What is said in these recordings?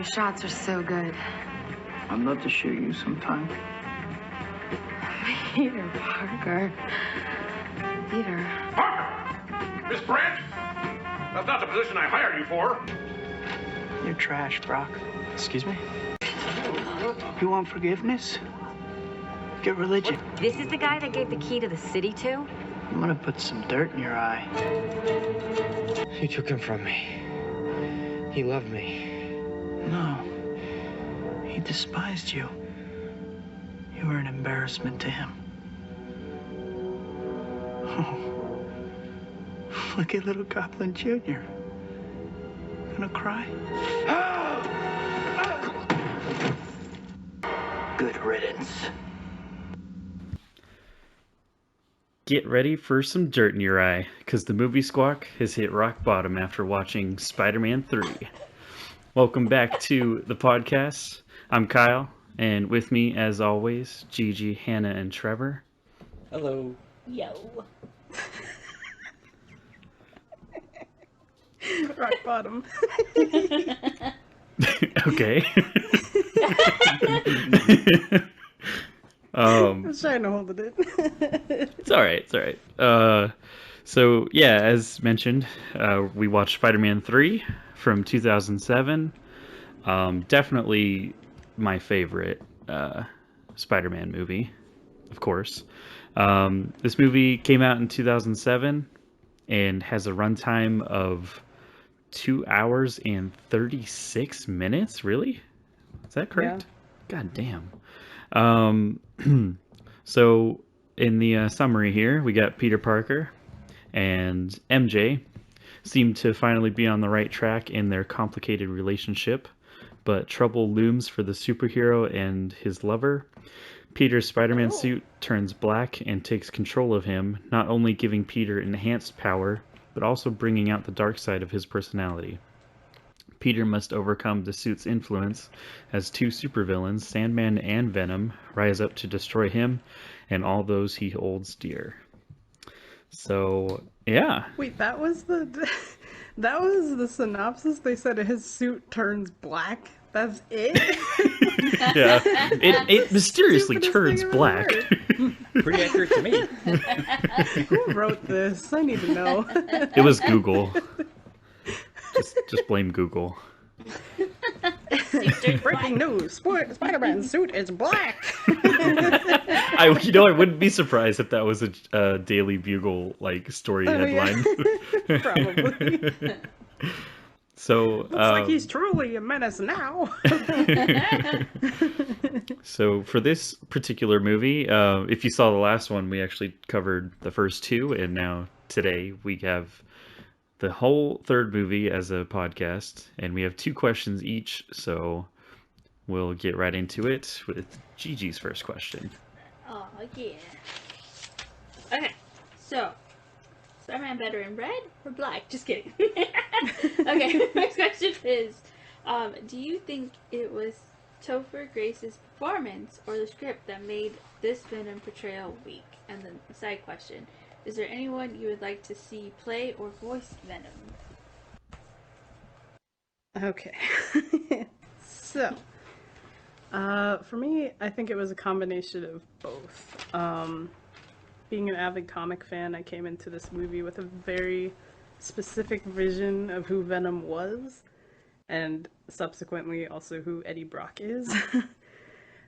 Your shots are so good. I'd love to shoot you sometime. Peter Parker. Peter. Parker! Miss Brant? That's not the position I hired you for. You're trash, Brock. Excuse me? You want forgiveness? Get religion. This is the guy that gave the key to the city to? I'm gonna put some dirt in your eye. You took him from me. He loved me. No. He despised you. You were an embarrassment to him. Oh. Look at little Goblin Jr. Gonna cry? Good riddance. Get ready for some dirt in your eye, because the movie Squawk has hit rock bottom after watching Spider-Man 3. Welcome back to the podcast. I'm Kyle, and with me, as always, Gigi, Hannah, and Trevor. Hello. Yo. Rock bottom. Okay. I was trying to hold it in. It's all right. It's all right. So yeah, as mentioned, we watched Spider-Man 3 from 2007. Definitely my favorite Spider-Man movie, of course. This movie came out in 2007 and has a runtime of 2 hours and 36 minutes. Really? Is that correct? Yeah. God damn. So in the summary here, we got Peter Parker and MJ seem to finally be on the right track in their complicated relationship, but trouble looms for the superhero and his lover. Peter's Spider-Man suit turns black and takes control of him, not only giving Peter enhanced power, but also bringing out the dark side of his personality. Peter must overcome the suit's influence as two supervillains, Sandman and Venom, rise up to destroy him and all those he holds dear. So, yeah. Wait, that was the synopsis? They said his suit turns black? That's it? Yeah. It mysteriously turns black. Pretty accurate to me. Who wrote this? I need to know. It was Google. Just blame Google. Breaking news: Spider-Man's suit is black. I wouldn't be surprised if that was a Daily Bugle story headline. Yeah. Probably. So looks like he's truly a menace now. So for this particular movie, if you saw the last one, we actually covered the first two, and now today we have the whole third movie as a podcast, and we have 2 questions each, so we'll get right into it with Gigi's first question. Oh, yeah. Okay, so, Spider-Man better in red or black? Just kidding. Okay, first question is, do you think it was Topher Grace's performance or the script that made this Venom portrayal weak? And then the side question, is there anyone you would like to see play or voice Venom? Okay. So, for me, I think it was a combination of both. Being an avid comic fan, I came into this movie with a very specific vision of who Venom was, and subsequently also who Eddie Brock is.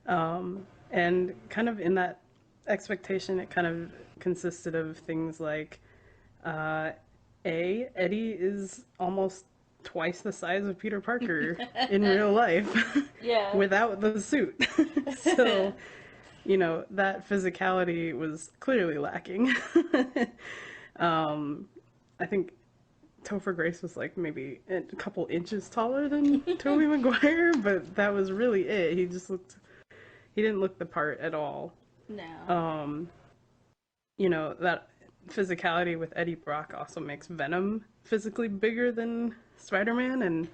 And kind of in that expectation, it kind of consisted of things like, Eddie is almost twice the size of Peter Parker in real life. Yeah. Without the suit. So, that physicality was clearly lacking. I think Topher Grace was maybe a couple inches taller than Tobey Maguire, but that was really it. He didn't look the part at all. No. That physicality with Eddie Brock also makes Venom physically bigger than Spider-Man, and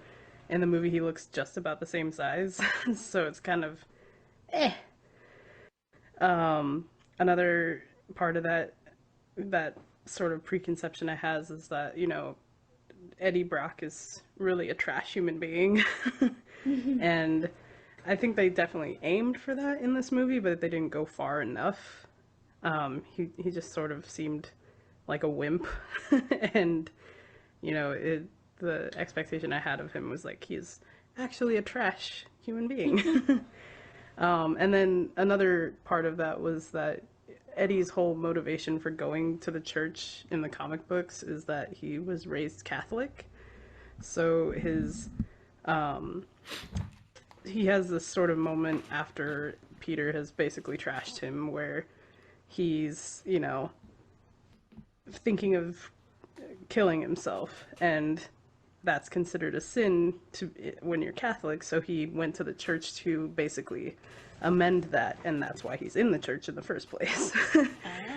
in the movie he looks just about the same size. So it's kind of another part of that sort of preconception I has is that, Eddie Brock is really a trash human being. And I think they definitely aimed for that in this movie, but they didn't go far enough. He just sort of seemed like a wimp. And, you know, the expectation I had of him was like, he's actually a trash human being. And then another part of that was that Eddie's whole motivation for going to the church in the comic books is that he was raised Catholic. So he has this sort of moment after Peter has basically trashed him where he's, you know, thinking of killing himself, and that's considered a sin when you're Catholic, so he went to the church to basically amend that, and that's why he's in the church in the first place.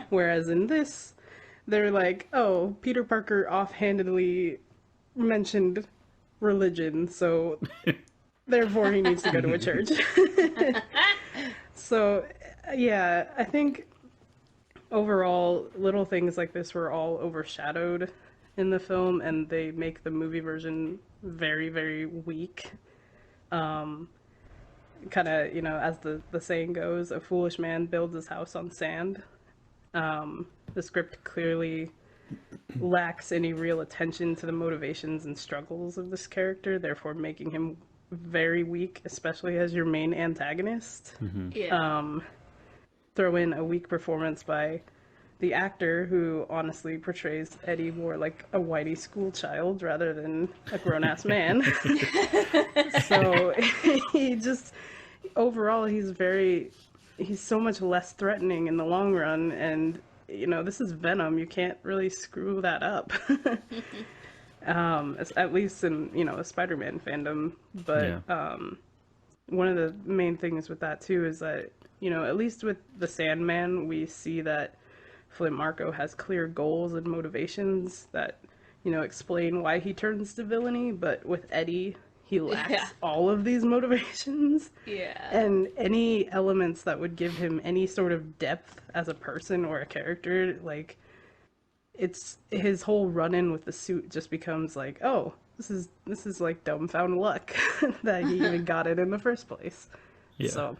Whereas in this, they're like, oh, Peter Parker offhandedly mentioned religion, so therefore he needs to go to a church. So, yeah, I think overall, little things like this were all overshadowed in the film, and they make the movie version very, very weak. Kind of, you know, as the saying goes, a foolish man builds his house on sand. The script clearly lacks any real attention to the motivations and struggles of this character, therefore making him very weak, especially as your main antagonist. Yeah. Throw in a weak performance by the actor, who honestly portrays Eddie more like a whitey school child rather than a grown-ass man. So he just, overall, he's so much less threatening in the long run, and, you know, this is Venom, you can't really screw that up. At least in, you know, a Spider-Man fandom, but one of the main things with that too is that, you know, at least with the Sandman, we see that Flint Marko has clear goals and motivations that, you know, explain why he turns to villainy, but with Eddie, he lacks all of these motivations. Yeah. And any elements that would give him any sort of depth as a person or a character, like, it's his whole run-in with the suit just becomes like, oh, this is like dumbfound luck that he even got it in the first place. Yeah. So,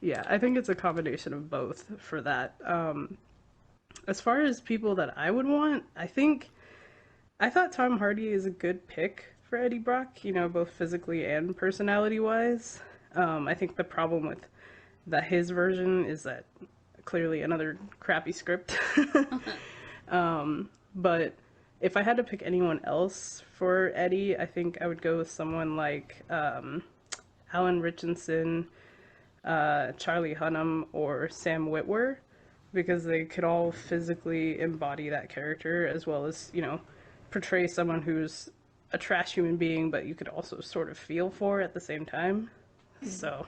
yeah, I think it's a combination of both for that. As far as people that I would want, I thought Tom Hardy is a good pick for Eddie Brock, you know, both physically and personality-wise. I think the problem with his version is that clearly another crappy script. But if I had to pick anyone else for Eddie, I think I would go with someone like Alan Richardson, Charlie Hunnam, or Sam Witwer, because they could all physically embody that character, as well as, you know, portray someone who's a trash human being, but you could also sort of feel for at the same time. So,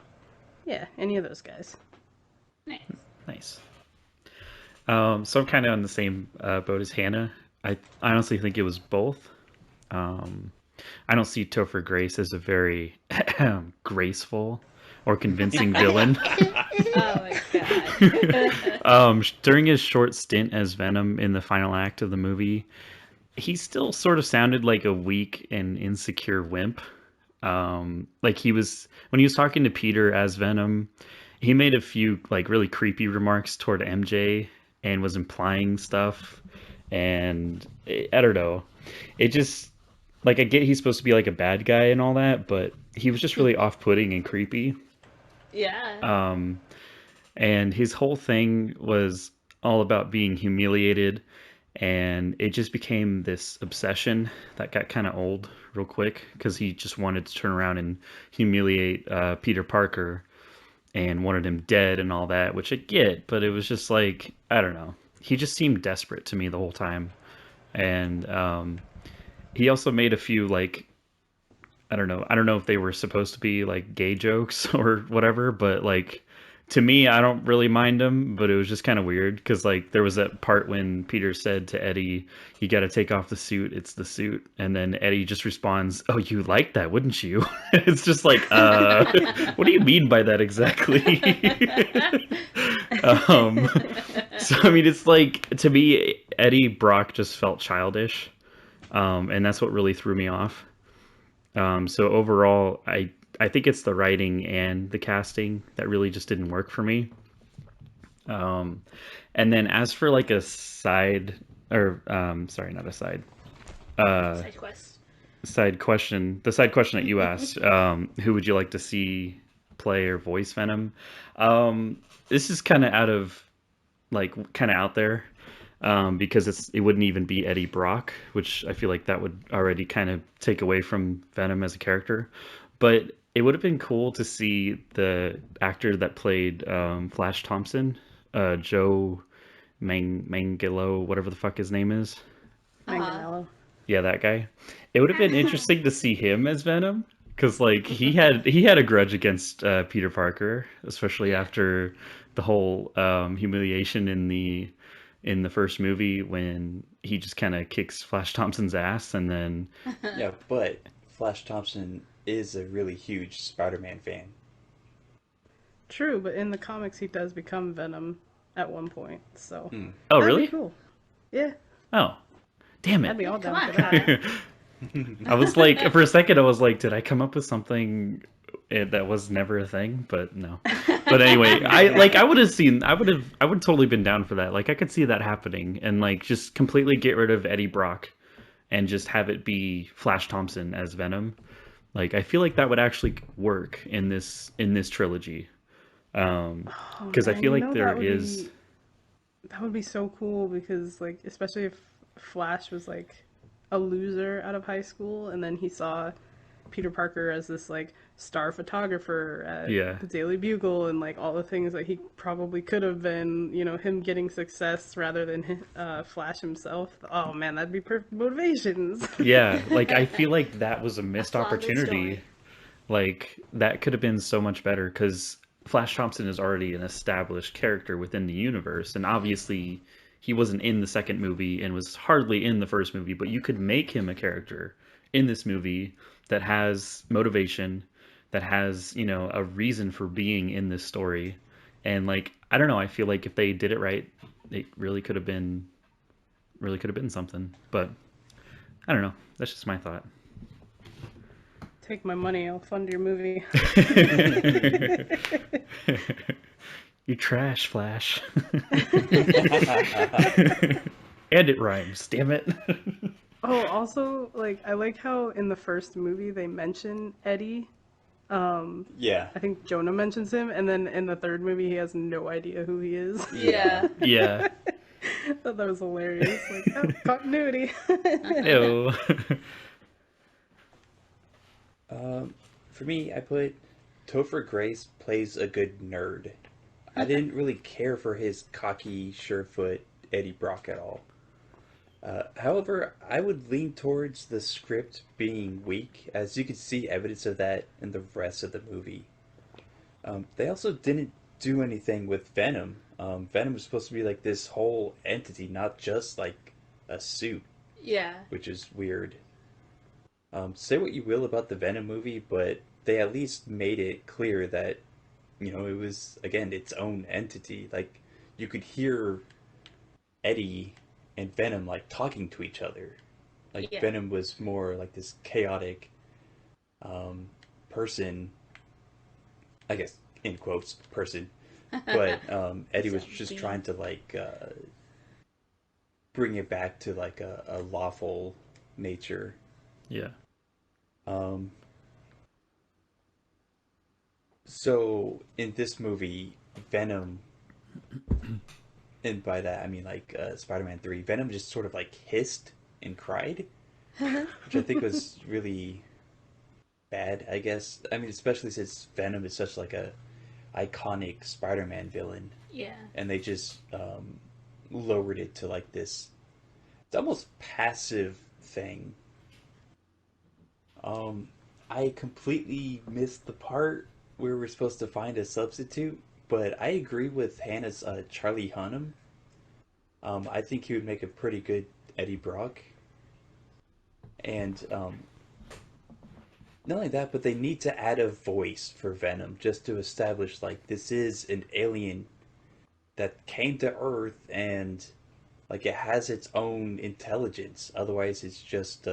yeah, any of those guys. Nice. So I'm kind of on the same boat as Hannah. I honestly think it was both. I don't see Topher Grace as a very graceful or convincing villain. Oh my god. During his short stint as Venom in the final act of the movie, he still sort of sounded like a weak and insecure wimp. Like when he was talking to Peter as Venom, he made a few like really creepy remarks toward MJ and was implying stuff, and I don't know. It just, like, I get he's supposed to be like a bad guy and all that, but he was just really off-putting and creepy. Yeah. And his whole thing was all about being humiliated, and it just became this obsession that got kind of old real quick, because he just wanted to turn around and humiliate Peter Parker and wanted him dead and all that, which I get, but it was just like, I don't know. He just seemed desperate to me the whole time. And he also made a few, like, I don't know if they were supposed to be like gay jokes or whatever, but like, to me, I don't really mind them, but it was just kind of weird because, like, there was that part when Peter said to Eddie, "You got to take off the suit. It's the suit." And then Eddie just responds, "Oh, you like that, wouldn't you?" It's just like, what do you mean by that exactly? So, I mean, it's like, to me, Eddie Brock just felt childish. and that's what really threw me off. So overall, I think it's the writing and the casting that really just didn't work for me. And then as for like a side, or sorry, not a side, Side quest. side question, the side question that you asked, who would you like to see play or voice Venom? This is kind of out there, because it wouldn't even be Eddie Brock, which I feel like that would already kind of take away from Venom as a character. But it would have been cool to see the actor that played Flash Thompson, Joe Manganiello, whatever the fuck his name is. Manganiello. Yeah, that guy. It would have been interesting to see him as Venom, because like he had a grudge against Peter Parker, especially after the whole humiliation in the first movie when he just kind of kicks Flash Thompson's ass, and then Yeah, but Flash Thompson is a really huge Spider-Man fan. True, but in the comics he does become Venom at one point, so. Oh, That'd really? be cool. Yeah. Oh, damn I'd be it! all Come down on, for that. Kyle. I was like, for a second, I was like, did I come up with something that was never a thing? But no. But anyway, I would totally been down for that. Like, I could see that happening, and like just completely get rid of Eddie Brock and just have it be Flash Thompson as Venom. Like, I feel like that would actually work in this trilogy. Because I man, feel you like know, there is. that would be so cool, because like, especially if Flash was like a loser out of high school, and then he saw Peter Parker as this like star photographer at the Daily Bugle, and like all the things that he probably could have been, you know, him getting success rather than Flash himself. Oh man, that'd be perfect motivations. Yeah, like I feel like that was a missed flawless opportunity. story. Like that could have been so much better, because Flash Thompson is already an established character within the universe, and obviously he wasn't in the second movie and was hardly in the first movie, but you could make him a character in this movie that has motivation, that has, you know, a reason for being in this story. And like, I don't know, I feel like if they did it right, it really could have been something. But I don't know. That's just my thought. Take my money, I'll fund your movie. You trash, Flash. And it rhymes, damn it. Oh, also, like, I like how in the first movie they mention Eddie. Yeah. I think Jonah mentions him, and then in the third movie he has no idea who he is. Yeah. Yeah. I thought that was hilarious. Like, oh, continuity. Ew. For me, I put Topher Grace plays a good nerd. I didn't really care for his cocky, surefoot Eddie Brock at all. However, I would lean towards the script being weak, as you could see evidence of that in the rest of the movie. They also didn't do anything with Venom. Venom was supposed to be like this whole entity, not just like a suit, Yeah. which is weird. Say what you will about the Venom movie, but they at least made it clear that, you know, it was, again, its own entity. Like, you could hear Eddie and Venom, like, talking to each other. Like, Yeah. Venom was more like this chaotic person, I guess, in quotes, person. But Eddie was just trying to, like, bring it back to, like, a lawful nature. Yeah. So in this movie, Venom, and by that I mean like Spider-Man 3, Venom just sort of like hissed and cried, which I think was really bad, I guess. I mean, especially since Venom is such like a iconic Spider-Man villain, Yeah. and they just lowered it to like this, it's almost passive thing. I completely missed the part where we're supposed to find a substitute, but I agree with Hannah's Charlie Hunnam. I think he would make a pretty good Eddie Brock. And not only that, but they need to add a voice for Venom just to establish like this is an alien that came to Earth and Like, it has its own intelligence. Otherwise, it's just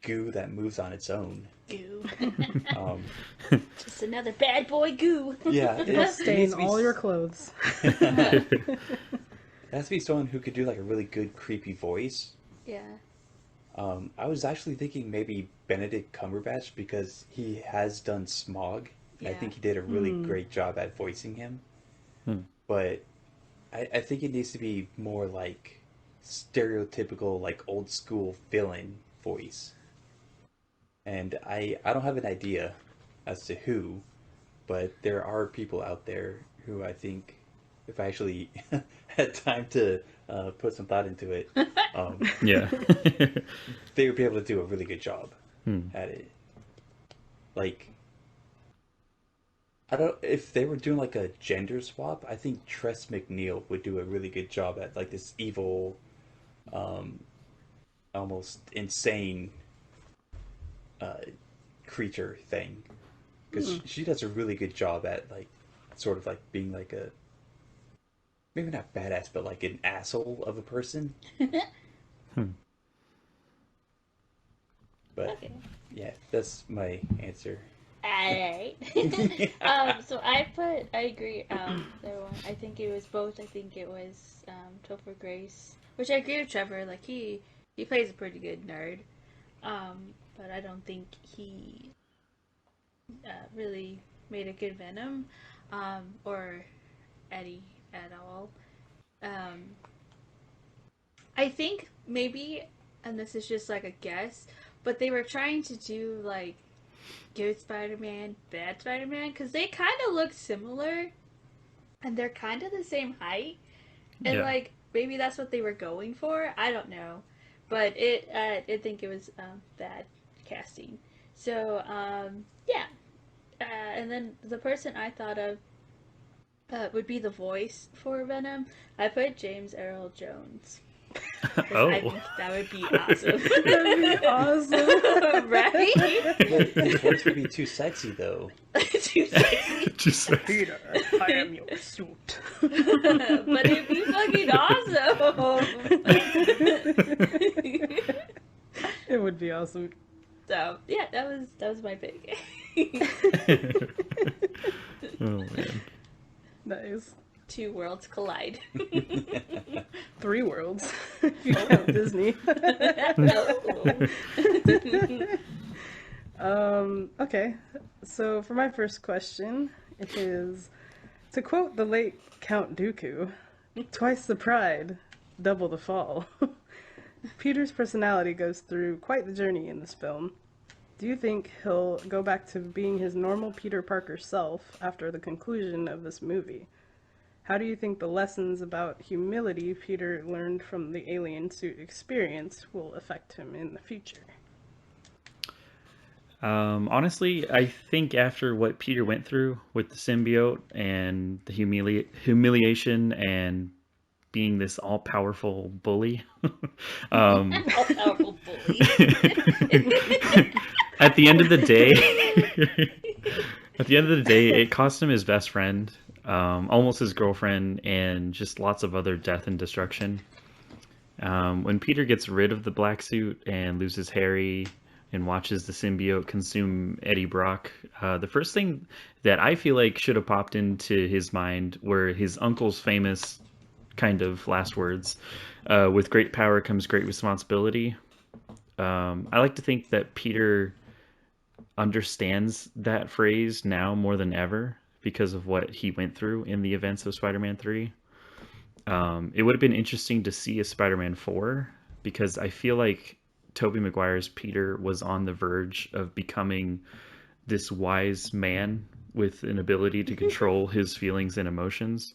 goo that moves on its own. Goo. Um, Just another bad boy goo. yeah, It'll it stain needs to be all your clothes. It has to be someone who could do like a really good creepy voice. Yeah. I was actually thinking maybe Benedict Cumberbatch because he has done Smog. Yeah. I think he did a really great job at voicing him. But I think it needs to be more like stereotypical, like old school villain voice. And I don't have an idea as to who, but there are people out there who I think, if I actually had time to put some thought into it, Yeah. they would be able to do a really good job at it. Like, I don't, if they were doing like a gender swap, I think Tress MacNeille would do a really good job at like this evil, almost insane creature thing. Because she does a really good job at like, sort of like being like a, maybe not badass, but like an asshole of a person. But Okay. yeah, that's my answer. Alright. So I agree, everyone. I think it was both. I think it was Topher Grace, which I agree with Trevor. Like he plays a pretty good nerd, but I don't think he really made a good Venom, or Eddie at all. I think maybe, and this is just like a guess, but they were trying to do like good Spider-Man, bad Spider-Man, because they kind of look similar, and they're kind of the same height, and like maybe that's what they were going for. I don't know, but I think it was bad casting. So yeah, and then the person I thought of would be the voice for Venom. I put James Earl Jones. Oh. I think that would be awesome. That'd be awesome. Right? His voice would be too sexy though. Too sexy. Just like, Peter, I am your suit. But it'd be fucking awesome. It would be awesome. So yeah, that was my pick. oh man. Nice. Two worlds collide. 3 worlds, if you count Disney. Okay, so for my first question, it is, to quote the late Count Dooku, twice the pride, double the fall. Peter's personality goes through quite the journey in this film. Do you think he'll go back to being his normal Peter Parker self after the conclusion of this movie? How do you think the lessons about humility Peter learned from the alien suit experience will affect him in the future? Honestly, I think after what Peter went through with the symbiote and the humiliation and being this all-powerful bully, All-powerful bully. at the end of the day, it cost him his best friend, almost his girlfriend, and just lots of other death and destruction. When Peter gets rid of the black suit and loses Harry and watches the symbiote consume Eddie Brock, the first thing that I feel like should have popped into his mind were his uncle's famous kind of last words, with great power comes great responsibility. I like to think that Peter understands that phrase now more than ever because of what he went through in the events of Spider-Man 3. It would have been interesting to see a Spider-Man 4, because I feel like Tobey Maguire's Peter was on the verge of becoming this wise man with an ability to control his feelings and emotions.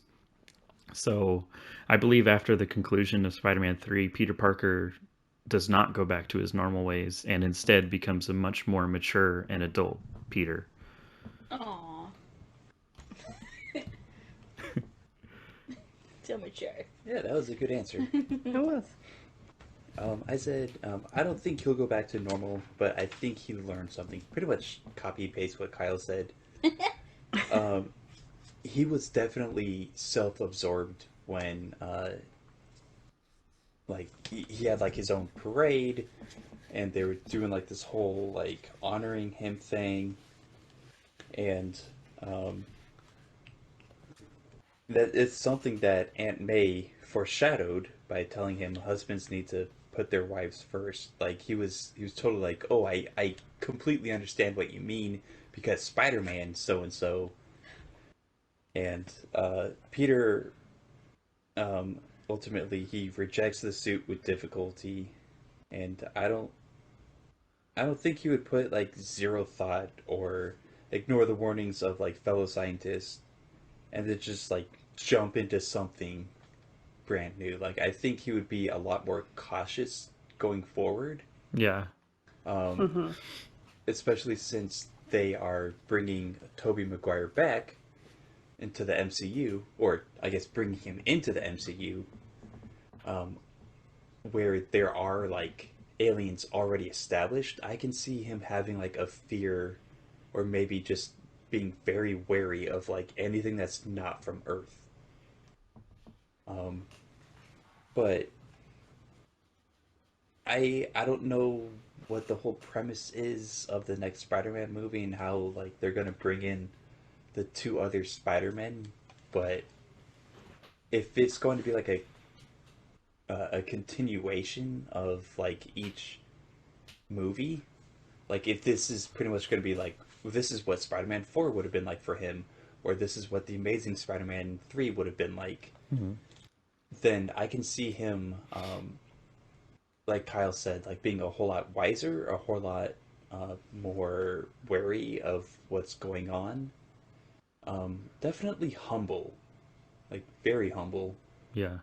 So I believe after the conclusion of Spider-Man 3, Peter Parker does not go back to his normal ways and instead becomes a much more mature and adult Peter. Aww. So mature. Yeah, that was a good answer. It was. I said, I don't think he'll go back to normal, but I think he learned something. Pretty much copy and paste what Kyle said. He was definitely self-absorbed when like he had like his own parade, and they were doing like this whole like honoring him thing, and that it's something that Aunt May foreshadowed by telling him husbands need to put their wives first. Like he was totally like, oh, I completely understand what you mean because Spider-Man so and so, and Peter ultimately he rejects the suit with difficulty, and I don't think he would put like zero thought or ignore the warnings of like fellow scientists and then just like jump into something brand new. Like I think he would be a lot more cautious going forward, Yeah. especially since they are bringing Tobey Maguire back into the MCU, or I guess bringing him into the MCU, where there are like aliens already established. I can see him having like a fear, or maybe just being very wary of like anything that's not from Earth. But I don't know what the whole premise is of the next Spider-Man movie and how like they're gonna bring in the two other Spider-Men, but if it's going to be like a continuation of like each movie, like if this is pretty much going to be like this is what Spider-Man 4 would have been like for him, or this is what the Amazing Spider-Man 3 would have been like, then I can see him, like Kyle said, like being a whole lot wiser, a whole lot more wary of what's going on. Definitely humble, like very humble. Yeah.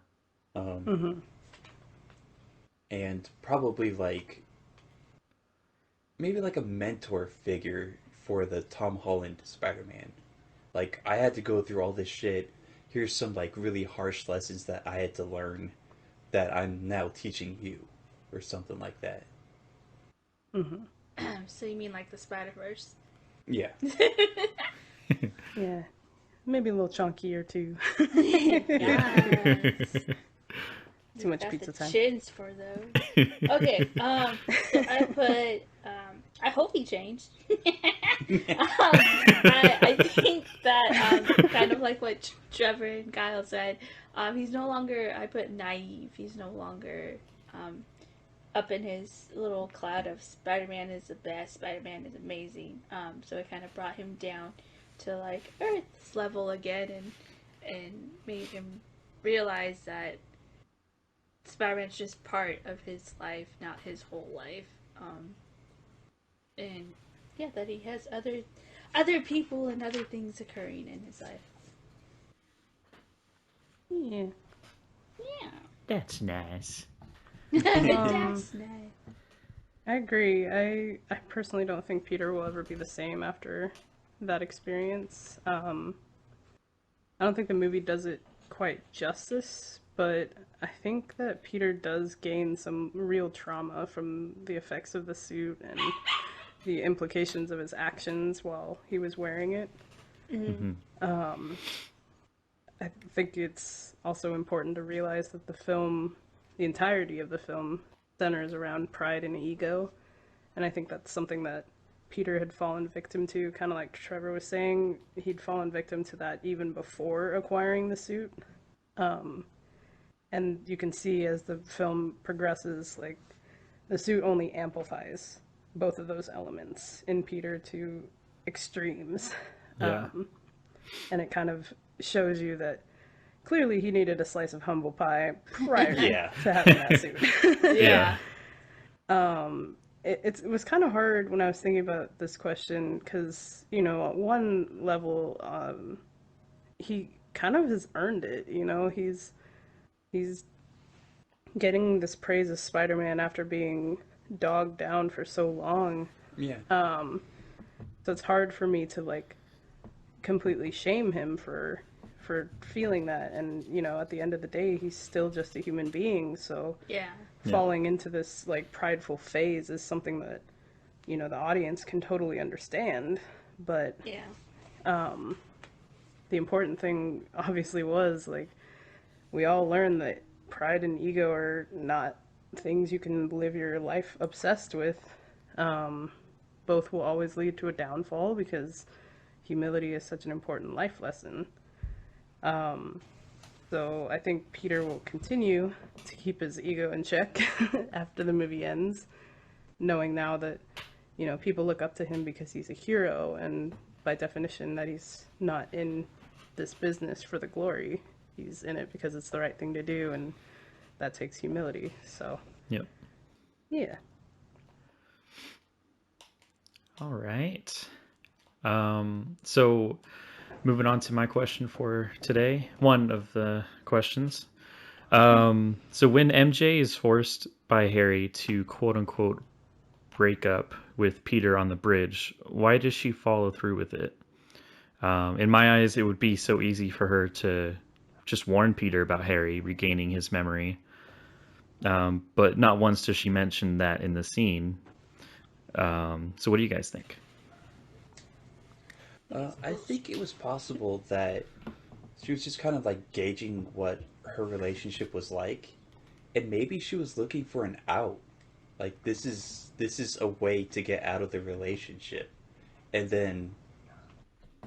And probably like maybe like a mentor figure for the Tom Holland Spider-Man. Like I had to go through all this shit. Here's some like really harsh lessons that I had to learn that I'm now teaching you, or something like that. So you mean like the Spider-Verse? Yeah. Yeah. Maybe a little chunkier too. Yes. Too much Got pizza the time. chins for those. Okay, so I put, I hope he changed. I think that, kind of like what Trevor and Kyle said, he's no longer, I put naive, he's no longer, up in his little cloud of Spider-Man is the best, Spider-Man is amazing, so it kind of brought him down to like Earth's level again, and made him realize that Spider-Man's just part of his life, not his whole life. And yeah, that he has other people and other things occurring in his life. Yeah. Yeah. That's nice. That's nice. I agree. I personally don't think Peter will ever be the same after that experience. I don't think the movie does it quite justice, but I think that Peter does gain some real trauma from the effects of the suit and the implications of his actions while he was wearing it. I think it's also important to realize that the entirety of the film, centers around pride and ego, and I think that's something that Peter had fallen victim to, kind of like Trevor was saying. He'd fallen victim to that even before acquiring the suit. And you can see as the film progresses, like, the suit only amplifies both of those elements in Peter to extremes. Yeah. And it kind of shows you that clearly he needed a slice of humble pie prior to having that suit. Yeah. It was kind of hard when I was thinking about this question because, you know, at one level, he kind of has earned it. You know, he's getting this praise of Spider-Man after being dogged down for so long. Yeah. So it's hard for me to like completely shame him for feeling that. And, you know, at the end of the day, he's still just a human being. So Yeah. falling into this like prideful phase is something that, you know, the audience can totally understand. But Yeah. the important thing obviously was like we all learned that pride and ego are not things you can live your life obsessed with. Both will always lead to a downfall because humility is such an important life lesson. So I think Peter will continue to keep his ego in check after the movie ends, knowing now that, you know, people look up to him because he's a hero, and by definition that he's not in this business for the glory. He's in it because it's the right thing to do, and that takes humility. So, Yep. yeah. All right. So moving on to my question for today, one of the questions. So when MJ is forced by Harry to quote unquote break up with Peter on the bridge, why does she follow through with it? In my eyes, it would be so easy for her to just warn Peter about Harry regaining his memory. But not once does she mention that in the scene. So what do you guys think? I think it was possible that she was just kind of like gauging what her relationship was like, and maybe she was looking for an out. Like this is a way to get out of the relationship, and then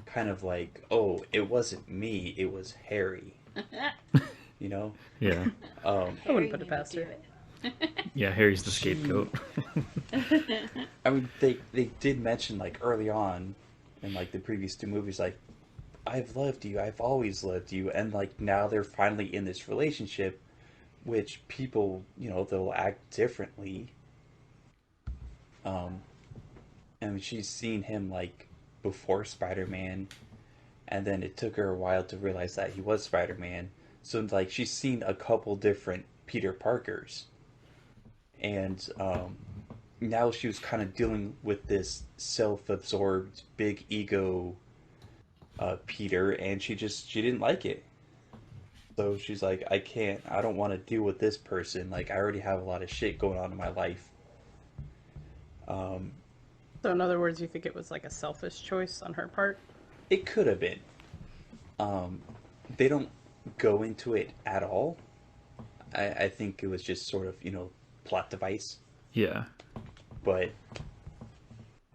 kind of like, oh, it wasn't me, it was Harry. You know? Yeah. I wouldn't put it past her. Yeah, Harry's the scapegoat. I mean, they did mention like early on in like the previous two movies, like, I've loved you, I've always loved you, and like now they're finally in this relationship, which people, you know, they'll act differently. And she's seen him like before Spider-Man, and then it took her a while to realize that he was Spider-Man. So like she's seen a couple different Peter Parkers, and now she was kind of dealing with this self-absorbed, big ego Peter, and she didn't like it. So she's like, I don't want to deal with this person. Like, I already have a lot of shit going on in my life. So in other words, you think it was like a selfish choice on her part? It could have been. They don't go into it at all. I think it was just sort of, you know, plot device. Yeah. But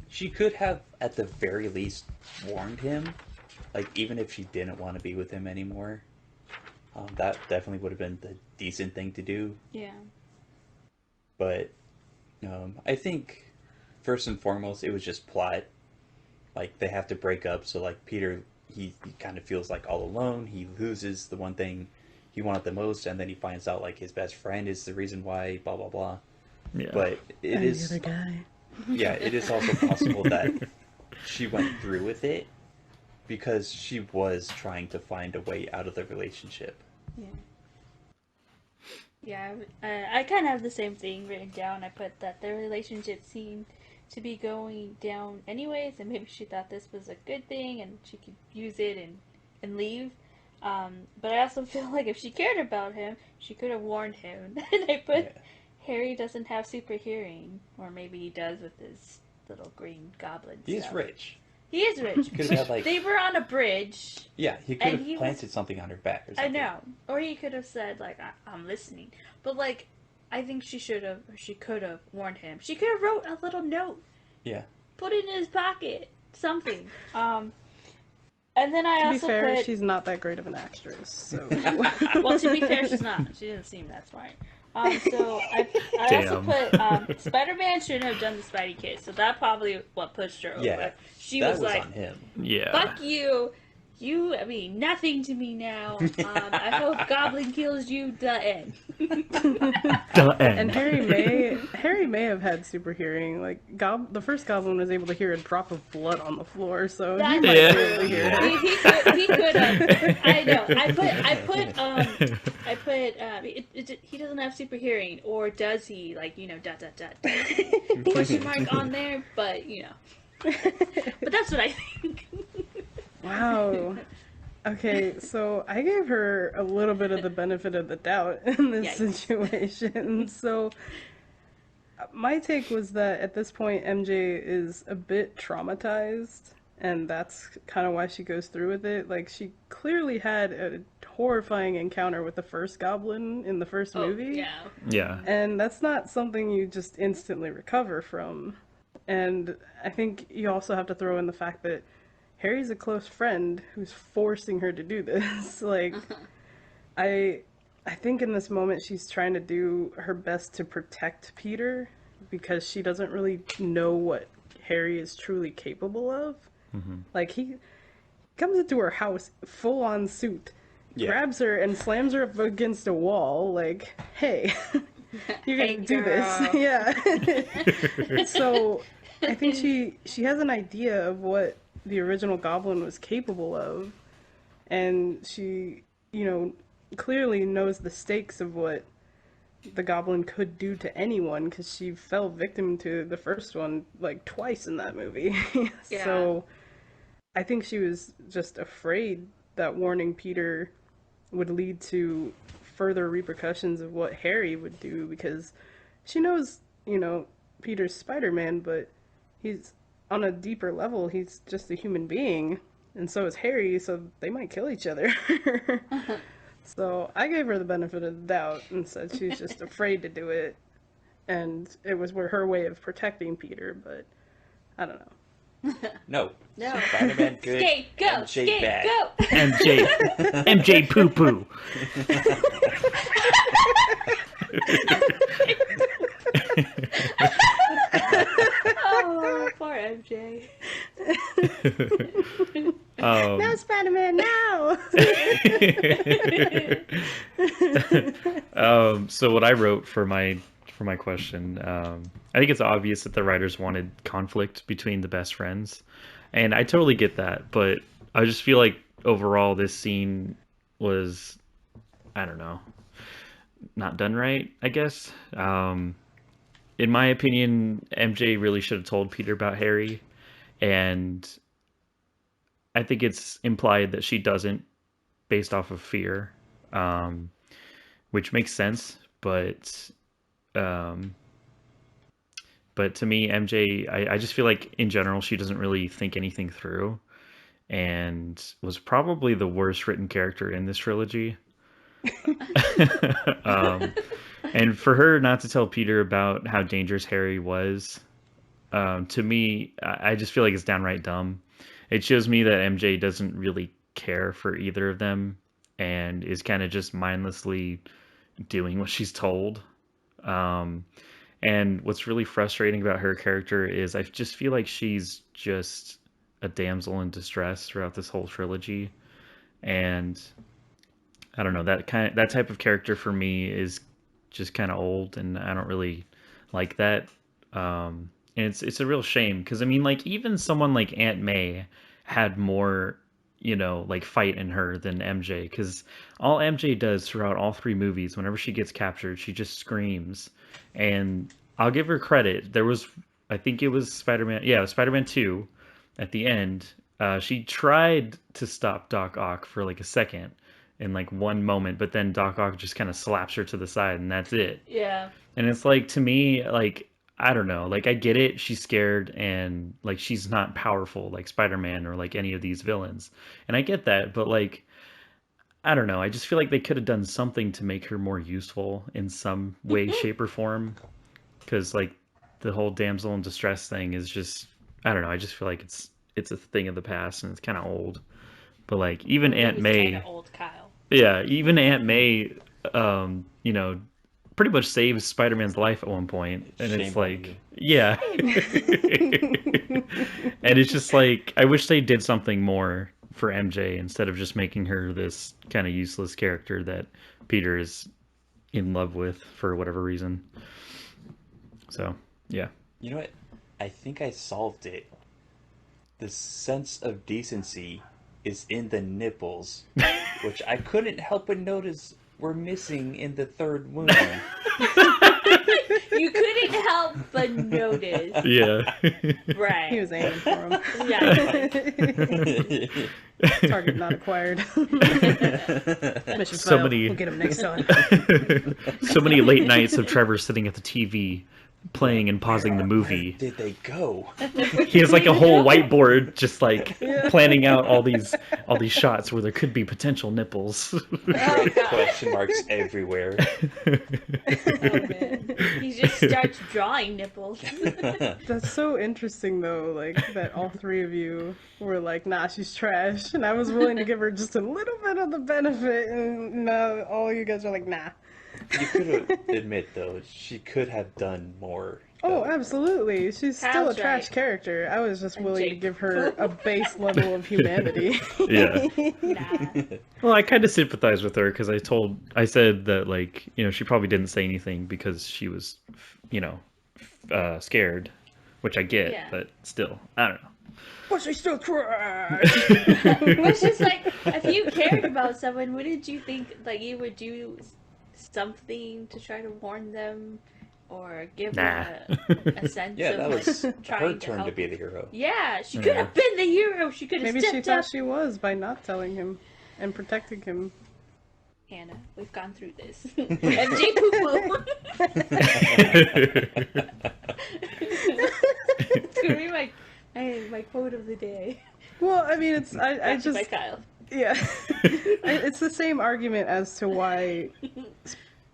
she could have, at the very least, warned him. Like, even if she didn't want to be with him anymore. That definitely would have been the decent thing to do. Yeah. But I think, first and foremost, it was just plot. Like, they have to break up, so, like, Peter, he kind of feels, like, all alone. He loses the one thing he wanted the most, and then he finds out, like, his best friend is the reason why, blah, blah, blah. Yeah. But it is... The other guy. Yeah, it is also possible that she went through with it because she was trying to find a way out of the relationship. Yeah. Yeah, I kind of have the same thing written down. I put that their relationship seemed to be going down anyways, and maybe she thought this was a good thing and she could use it and leave. But I also feel like if she cared about him, she could have warned him. And I put Harry doesn't have super hearing, or maybe he does with his little green goblin He stuff. is rich. He is rich. Could have had, like... They were on a bridge. Yeah, he could and have he planted something on her back or I something. know. Or he could have said, like, I'm listening. But, like, I think she should have, or she could have warned him. She could have wrote a little note. Yeah. Put it in his pocket. Something. And then I To also be fair, put... she's not that great of an actress, so... Well, to be fair, she's not. She doesn't seem that smart. So I also put Spider-Man shouldn't have done the Spidey kiss, so that probably what pushed her over. Yeah, She that was was like, on him. Yeah. "Fuck you, I mean nothing to me now. I hope Goblin kills you." The end. The end. And Harry may have had super hearing. Like the first Goblin was able to hear a drop of blood on the floor, so he That's might Yeah. be able to hear it. He could have. I know. He doesn't have super hearing, or does he? Like, you know, ... question mark on there, but you know. But that's what I think. Wow. Okay, so I gave her a little bit of the benefit of the doubt in this Yikes. situation. So my take was that at this point MJ is a bit traumatized and that's kind of why she goes through with it. Like, she clearly had a horrifying encounter with the first goblin in the first movie. Yeah. Yeah. And that's not something you just instantly recover from. And I think you also have to throw in the fact that Harry's a close friend who's forcing her to do this. Like, I think in this moment she's trying to do her best to protect Peter because she doesn't really know what Harry is truly capable of. Like, he comes into her house full on suit, grabs her and slams her up against a wall. Like, hey, you're gonna do this. Yeah. So I think she has an idea of what the original goblin was capable of, and she, you know, clearly knows the stakes of what the goblin could do to anyone because she fell victim to the first one like twice in that movie. Yeah. So I think she was just afraid that warning Peter would lead to further repercussions of what Harry would do, because she knows, you know, Peter's Spider-Man, but he's on a deeper level, he's just a human being, and so is Harry, so they might kill each other. So I gave her the benefit of the doubt and said she's just afraid to do it, and it was her way of protecting Peter, but I don't know. No. No. Spider-Man good. Skate, go! MJ Skate, bad. go! MJ poo poo. Oh, poor MJ. No, Spider-Man, no! So what I wrote for my question, I think it's obvious that the writers wanted conflict between the best friends, and I totally get that, but I just feel like overall this scene was, I don't know, not done right, I guess. In my opinion, MJ really should have told Peter about Harry, and I think it's implied that she doesn't based off of fear, which makes sense, but to me, MJ, I just feel like in general she doesn't really think anything through, and was probably the worst written character in this trilogy. And for her not to tell Peter about how dangerous Harry was, to me, I just feel like it's downright dumb. It shows me that MJ doesn't really care for either of them and is kind of just mindlessly doing what she's told. And what's really frustrating about her character is I just feel like she's just a damsel in distress throughout this whole trilogy. And I don't know, that type of character for me is just kind of old, and I don't really like that. And it's a real shame, because I mean, like, even someone like Aunt May had more, you know, like, fight in her than MJ, because all MJ does throughout all three movies, whenever she gets captured, she just screams. And I'll give her credit. There was, I think it was Spider-Man 2 at the end. She tried to stop Doc Ock for like a second in like one moment, but then Doc Ock just kind of slaps her to the side, and that's it. Yeah. And it's like, to me, like, I don't know, like, I get it, she's scared, and like, she's not powerful like Spider-Man or like any of these villains, and I get that, but like, I don't know, I just feel like they could have done something to make her more useful in some way, shape, or form, because like the whole damsel in distress thing is just, I don't know, I just feel like it's a thing of the past, and it's kind of old. But like, even Aunt May, kind of old Kyle. Yeah, even Aunt May, you know, pretty much saves Spider-Man's life at one point, and Shame it's like, yeah. And it's just like, I wish they did something more for MJ instead of just making her this kind of useless character that Peter is in love with for whatever reason. So, yeah. You know what? I think I solved it. The sense of decency is in the nipples, which I couldn't help but notice were missing in the third one. You couldn't help but notice. Yeah. Right. He was aiming for him. Yeah. Target not acquired. Mission So failed. many- We'll get him next time. So many late nights of Trevor sitting at the TV playing and pausing the Where movie. did they go? He has like a whole whiteboard just like planning out all these shots where there could be potential nipples. Question marks everywhere. Oh man, he just starts drawing nipples. That's so interesting though, like that all three of you were like, nah, she's trash, and I was willing to give her just a little bit of the benefit, and now all you guys are like, nah. You could admit though, she could have done more. Oh, though. absolutely. She's still a That's trash right. character. I was just willing to Jake. give her a base level of humanity. Yeah. Nah. Well, I kind of sympathize with her because I said that, like, you know, she probably didn't say anything because she was, you know, scared, which I get, Yeah. but still, I don't know. But she's still trash! It's just like, if you cared about someone, wouldn't you think like you would do something to try to warn them or give them a sense Yeah, of that like, was trying her to turn help? to be the hero. Yeah, she could have been the hero. She could have Maybe she stepped thought up. she was by not telling him and protecting him. Hannah, we've gone through this. MJ poo poo. It's gonna be my quote of the day. Well, I mean, it's I Brought to you by just Kyle. yeah, it's the same argument as to why,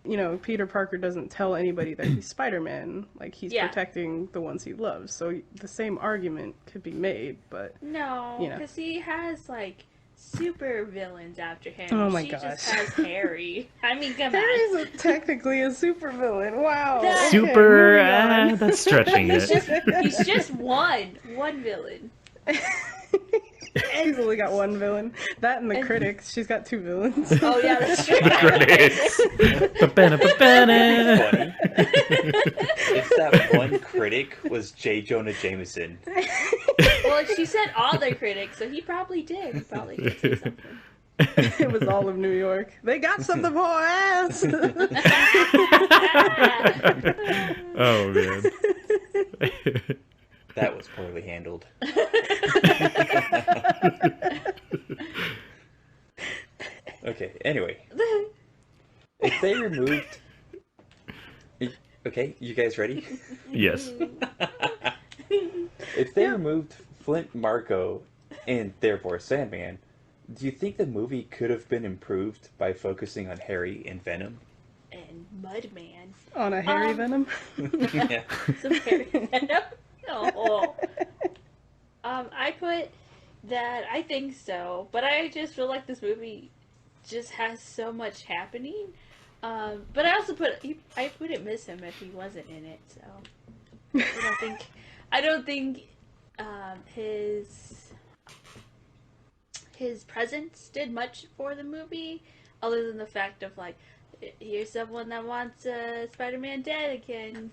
you know, Peter Parker doesn't tell anybody that he's Spider-Man. Like he's Yeah. protecting the ones he loves. So the same argument could be made, but No, You know. because he has like super villains after him. Oh my she just gosh. has Harry. I mean, come on. Harry's technically a supervillain. Wow. That- Okay, Super, moving on. that's stretching He's it. just one villain. She's only got one villain. That and the And- critics. She's got two villains. Oh yeah, that's true. Critics. Ba-bana, ba-bana. Funny. It's that one critic was J. Jonah Jameson. Well, she said all the critics, so he probably did. He probably did say something. It was all of New York. They got something for our ass. Oh man. That was poorly handled. Okay, anyway. If they removed... Okay, you guys ready? Yes. If they removed Flint Marko and therefore Sandman, do you think the movie could have been improved by focusing on Harry and Venom? And Mudman. On a Harry Venom. Yeah. Some Harry Venom. Oh. I put that I think so, but I just feel like this movie just has so much happening. But I also I wouldn't miss him if he wasn't in it. So I don't think his presence did much for the movie, other than the fact of like, here's someone that wants Spider-Man dead again.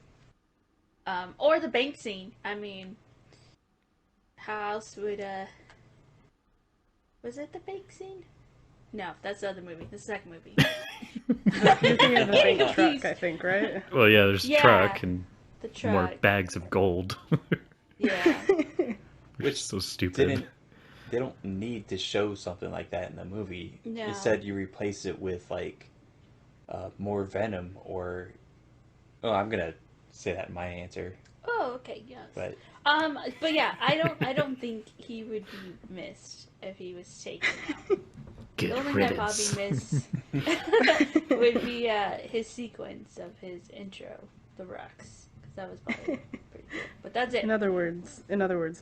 Or the bank scene. I mean, how else would was it the bank scene? No, that's the other movie. The second movie. You're thinking of the bank truck, I think, right? Well, yeah, there's a Yeah. truck and The truck. more bags of gold. Yeah. Which is so stupid. They don't need to show something like that in the movie. No. Instead, you replace it with like more Venom, or I'm gonna say that in my answer. Oh, okay, yes. But yeah, I don't think he would be missed if he was taken out. Good The only thing I'd riddance. probably miss would be his sequence of his intro, the rocks, because that was probably pretty cool. But that's it. In other words,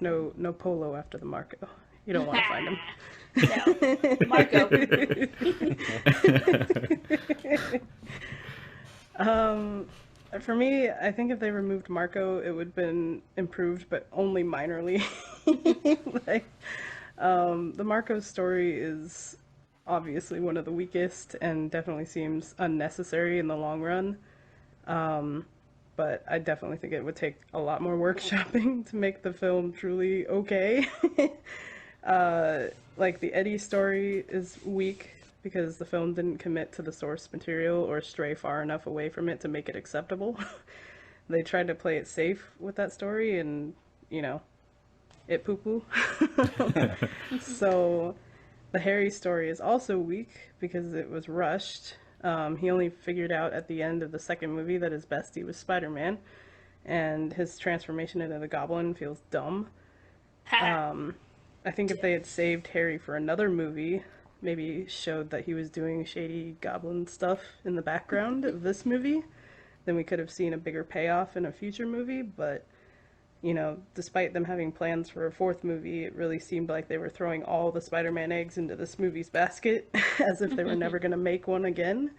no polo after the Marco. You don't want to find him. No, Marco. For me, I think if they removed Marco, it would have been improved, but only minorly. Like, the Marco story is obviously one of the weakest and definitely seems unnecessary in the long run. But I definitely think it would take a lot more workshopping to make the film truly okay. Like, the Eddie story is weak because the film didn't commit to the source material or stray far enough away from it to make it acceptable. They tried to play it safe with that story and, you know, it poo-poo. So the Harry story is also weak because it was rushed. He only figured out at the end of the second movie that his bestie was Spider-Man. and his transformation into the Goblin feels dumb. I think if they had saved Harry for another movie, maybe showed that he was doing shady Goblin stuff in the background of this movie, then we could have seen a bigger payoff in a future movie. But, you know, despite them having plans for a fourth movie, it really seemed like they were throwing all the Spider-Man eggs into this movie's basket as if they were never going to make one again.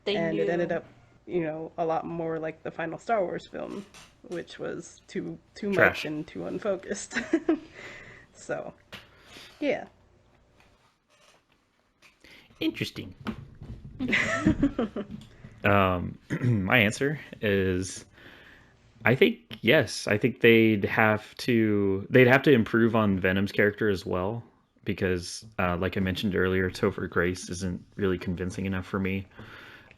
It ended up, you know, a lot more like the final Star Wars film, which was too much and too unfocused. So, yeah. Interesting. My answer is, I think yes. I think they'd have to improve on Venom's character as well, because like I mentioned earlier, Topher Grace isn't really convincing enough for me.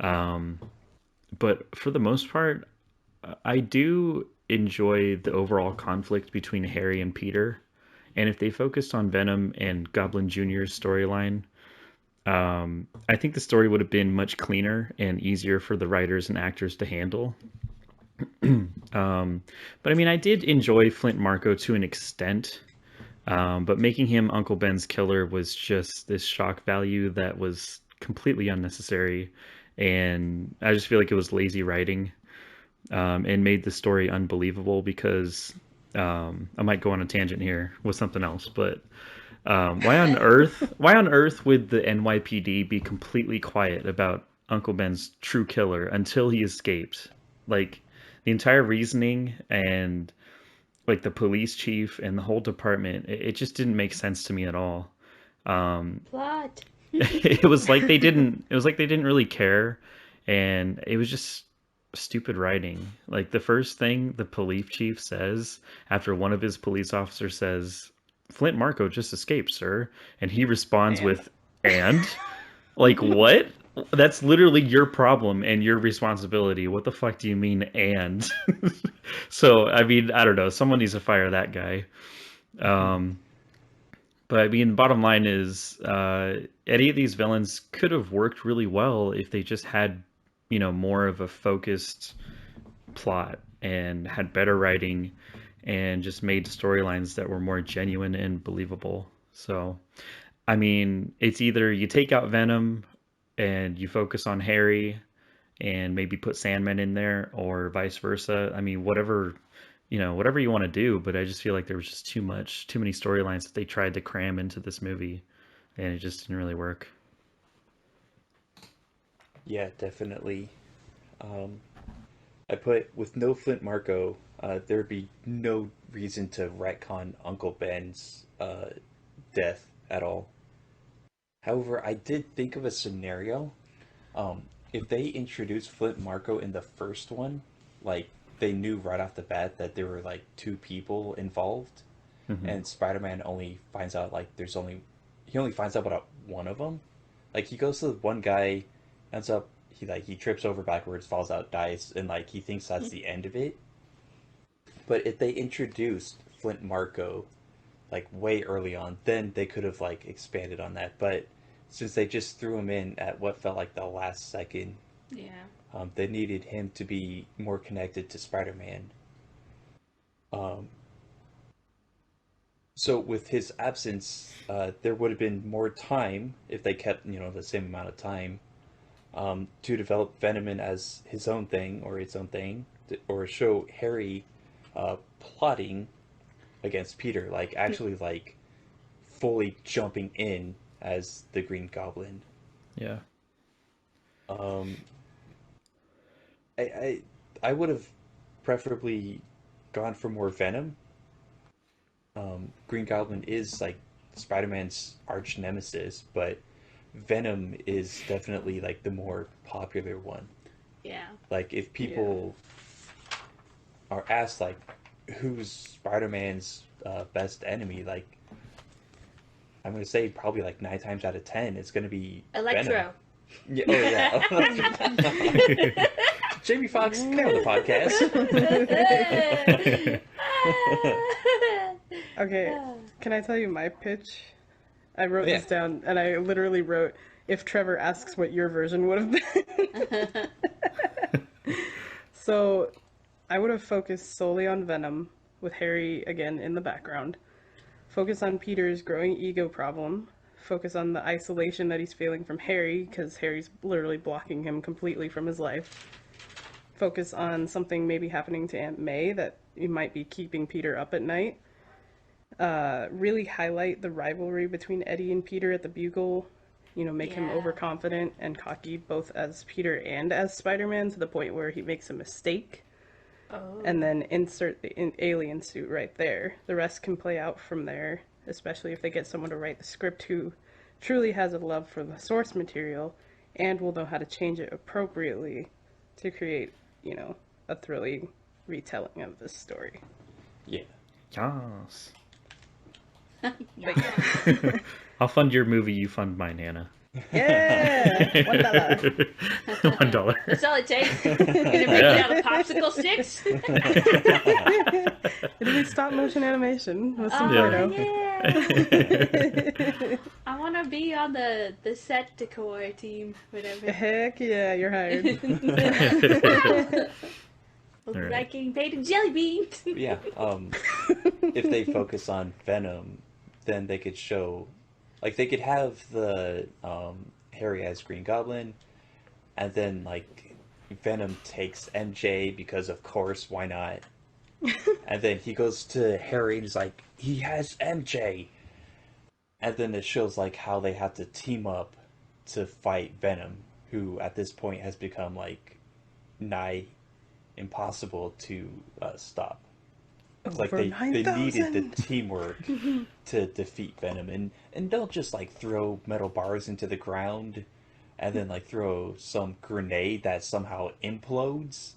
But for the most part, I do enjoy the overall conflict between Harry and Peter. And if they focused on Venom and Goblin Jr.'s storyline, I think the story would have been much cleaner and easier for the writers and actors to handle. But I mean, I did enjoy Flint Marko to an extent, but making him Uncle Ben's killer was just this shock value that was completely unnecessary. And I just feel like it was lazy writing, and made the story unbelievable because I might go on a tangent here with something else, but why on earth would the NYPD be completely quiet about Uncle Ben's true killer until he escaped? Like, the entire reasoning and like the police chief and the whole department, it just didn't make sense to me at all. Plot. It was like they didn't really care, and it was just stupid writing. Like, the first thing the police chief says after one of his police officers says, "Flint Marko just escaped, sir," and he responds with, "And?" Like, what? That's literally your problem and your responsibility. What the fuck do you mean, and? So, I mean, I don't know. Someone needs to fire that guy. But I mean, bottom line is, any of these villains could have worked really well if they just had, you know, more of a focused plot and had better writing and just made storylines that were more genuine and believable. So, I mean, it's either you take out Venom and you focus on Harry and maybe put Sandman in there, or vice versa. I mean, whatever you want to do, but I just feel like there was just too many storylines that they tried to cram into this movie, and it just didn't really work. Yeah, definitely. I put, with no Flint Marko, there'd be no reason to retcon Uncle Ben's death at all. However, I did think of a scenario. If they introduced Flint Marko in the first one, like, they knew right off the bat that there were like two people involved, and Spider-Man only finds out like he only finds out about one of them. Like, he goes to the one guy, ends up he trips over backwards, falls out, dies, and like he thinks that's the end of it. But if they introduced Flint Marko like way early on, then they could have like expanded on that. But since they just threw him in at what felt like the last second, they needed him to be more connected to Spider-Man. So with his absence, there would have been more time if they kept, the same amount of time, to develop Venom as his own thing, or its own thing, or show Harry plotting against Peter, like actually like fully jumping in as the Green Goblin. Yeah. I would have preferably gone for more Venom. Green Goblin is like Spider-Man's arch nemesis, but Venom is definitely like the more popular one. Yeah. Like, if people are asked like who's Spider-Man's best enemy, like, I'm gonna say probably like 9 times out of 10 it's gonna be Electro. Venom. Yeah, oh yeah. Jamie Foxx, come on the podcast. Okay, can I tell you my pitch? I wrote this down, and I literally wrote, if Trevor asks what your version would have been. So, I would have focused solely on Venom, with Harry again in the background. Focus on Peter's growing ego problem. Focus on the isolation that he's feeling from Harry, because Harry's literally blocking him completely from his life. Focus on something maybe happening to Aunt May that might be keeping Peter up at night. Really highlight the rivalry between Eddie and Peter at the Bugle. You know, make him overconfident and cocky, both as Peter and as Spider-Man, to the point where he makes a mistake. Oh. And then insert the alien suit right there. The rest can play out from there, especially if they get someone to write the script who truly has a love for the source material and will know how to change it appropriately to create, you know, a thrilling retelling of this story. Yeah. Yes. I'll fund your movie, you fund mine, Hannah. Yeah! $1. $1. That's all it takes. Gonna make it out of popsicle sticks. It'll be stop motion animation with some yeah. I want to be on the set decor team, whatever. Heck yeah, you're hired. Right. Like getting paid in jelly beans. Yeah. If they focus on Venom, then they could show, like, they could have the Harry as Green Goblin, and then like Venom takes MJ because of course, why not? And then he goes to Harry and he's like, he has MJ. And then it shows like how they have to team up to fight Venom, who at this point has become like nigh impossible to stop. It's like they needed the teamwork to defeat Venom, and don't just like throw metal bars into the ground and then like throw some grenade that somehow implodes.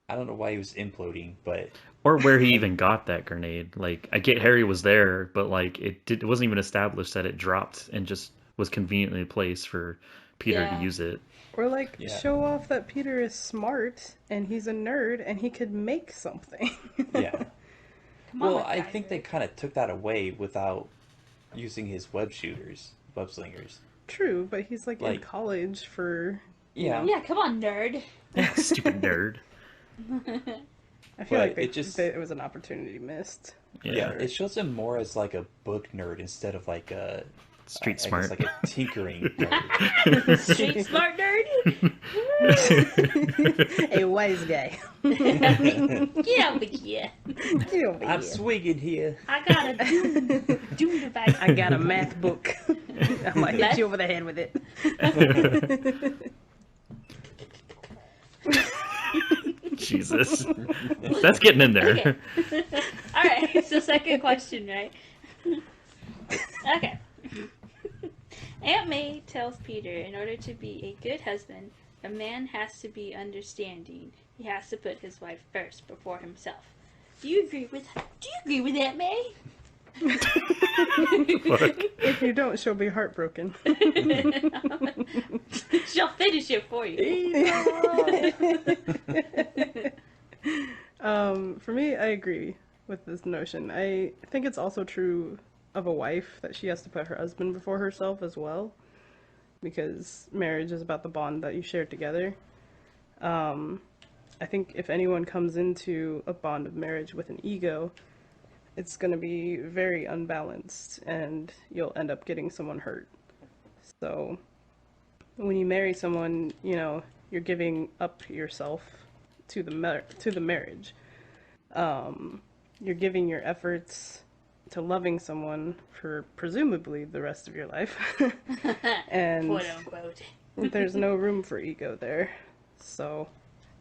I don't know why he was imploding, but or where he even got that grenade. Like, I get Harry was there, but like it wasn't even established that it dropped and just was conveniently placed for Peter to use it. Or like show off that Peter is smart and he's a nerd and he could make something. Yeah. Well, I think they kind of took that away without using his web slingers. True, but he's like in college for... Yeah. Yeah, come on, nerd. Stupid nerd. I feel like it was an opportunity missed. Yeah, it shows him more as like a book nerd instead of like a... Street smart. Like a tinkering nerd. Street smart nerd? A wise guy. Get over here. I'm swinging here. I got a doom device. I got a math book. I might hit you over the head with it. Jesus. That's getting in there. Okay. Alright, so second question, right? Okay. Aunt May tells Peter in order to be a good husband, a man has to be understanding. He has to put his wife first before himself. Do you agree with Aunt May? If you don't, she'll be heartbroken. She'll finish it for you. For me, I agree with this notion. I think it's also true of a wife that she has to put her husband before herself as well, because marriage is about the bond that you share together. I think if anyone comes into a bond of marriage with an ego, it's going to be very unbalanced and you'll end up getting someone hurt. So when you marry someone, you know, you're giving up yourself to the marriage. You're giving your efforts to loving someone for presumably the rest of your life. And quote unquote. There's no room for ego there. So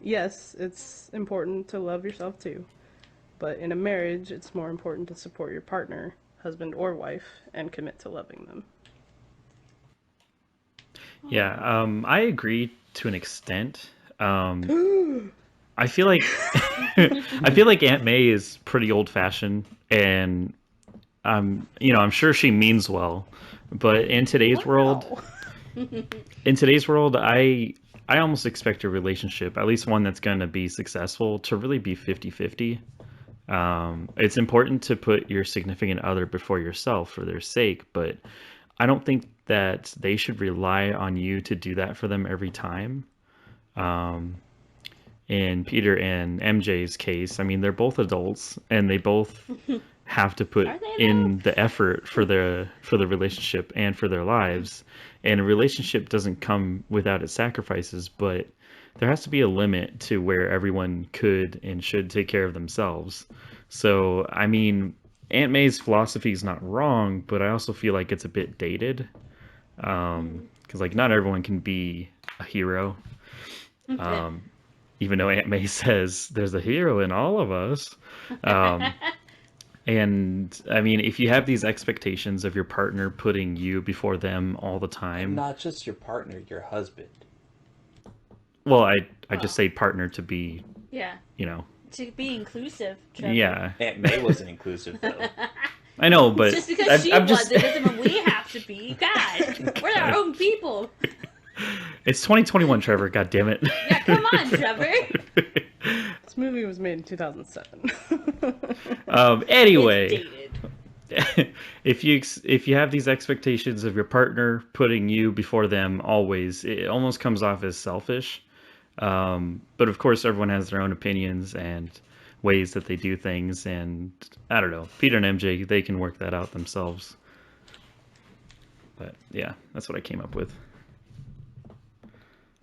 yes, it's important to love yourself too. But in a marriage, it's more important to support your partner, husband or wife, and commit to loving them. Yeah, I agree to an extent. I feel like Aunt May is pretty old-fashioned, and I'm sure she means well, but in today's world, I almost expect a relationship, at least one that's going to be successful, to really be 50-50. It's important to put your significant other before yourself for their sake, but I don't think that they should rely on you to do that for them every time. in Peter and MJ's case, I mean, they're both adults and they both have to put Are they in the effort for the relationship and for their lives. And a relationship doesn't come without its sacrifices, but there has to be a limit to where everyone could and should take care of themselves. So, I mean, Aunt May's philosophy is not wrong, but I also feel like it's a bit dated. Because, like, not everyone can be a hero. Even though Aunt May says there's a hero in all of us. And, I mean, if you have these expectations of your partner putting you before them all the time. Not just your partner, your husband. Well, I just say partner to be, Yeah. you know. To be inclusive, Trevor. Yeah. Aunt May wasn't inclusive, though. I know, but Just because she I'm wasn't doesn't mean we have to be. God, we're our own people. It's 2021, Trevor. God damn it. Yeah, come on, Trevor. This movie was made in 2007. Anyway, It's dated. if you have these expectations of your partner putting you before them always, it almost comes off as selfish. But of course, everyone has their own opinions and ways that they do things, and I don't know. Peter and MJ, they can work that out themselves. But yeah, that's what I came up with.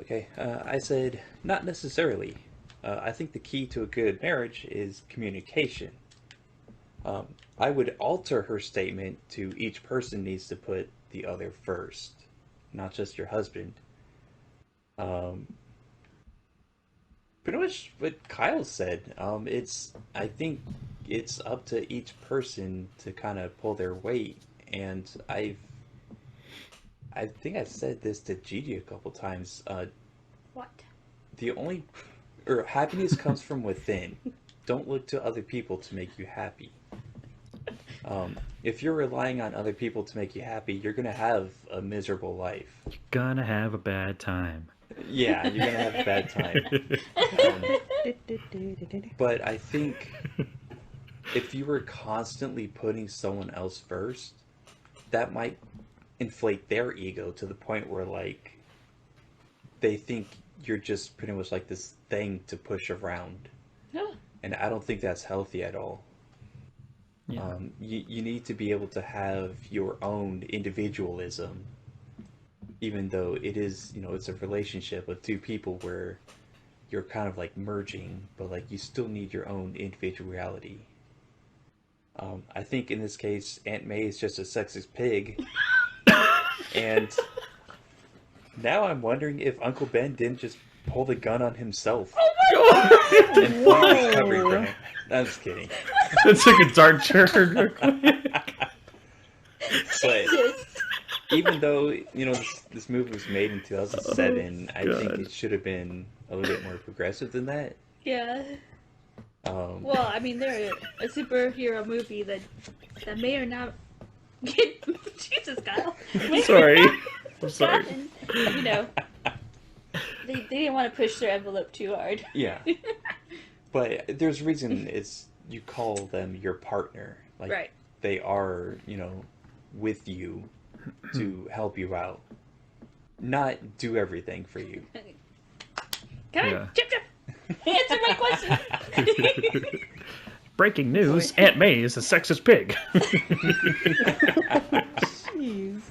Okay, I said not necessarily. I think the key to a good marriage is communication. I would alter her statement to each person needs to put the other first, not just your husband. Pretty much what Kyle said. I think it's up to each person to kind of pull their weight, and I think I've said this to Gigi a couple times. What? Happiness comes from within. Don't look to other people to make you happy. If you're relying on other people to make you happy, you're gonna have a miserable life. You're gonna have a bad time. Yeah, you're gonna have a bad time. But I think if you were constantly putting someone else first, that might inflate their ego to the point where, like, they think you're just pretty much like this thing to push around. No. And I don't think that's healthy at all. Yeah. You need to be able to have your own individualism, even though it is, it's a relationship of two people where you're kind of like merging, but like you still need your own individuality. I think in this case, Aunt May is just a sexist pig. And now I'm wondering if Uncle Ben didn't just pull the gun on himself. And pull the recovery from him. I'm just kidding. That took a dark turn real quick. But even though, this movie was made in 2007, I think it should have been a little bit more progressive than that. Yeah. Well, I mean, they're a superhero movie that may or not get... Jesus, Kyle. Sorry. I'm sorry. They didn't want to push their envelope too hard. Yeah. But there's a reason you call them your partner. Like, right. They are, with you to help you out. Not do everything for you. Come on, Chip. Answer my question. Breaking news, Aunt May is a sexist pig. Jeez.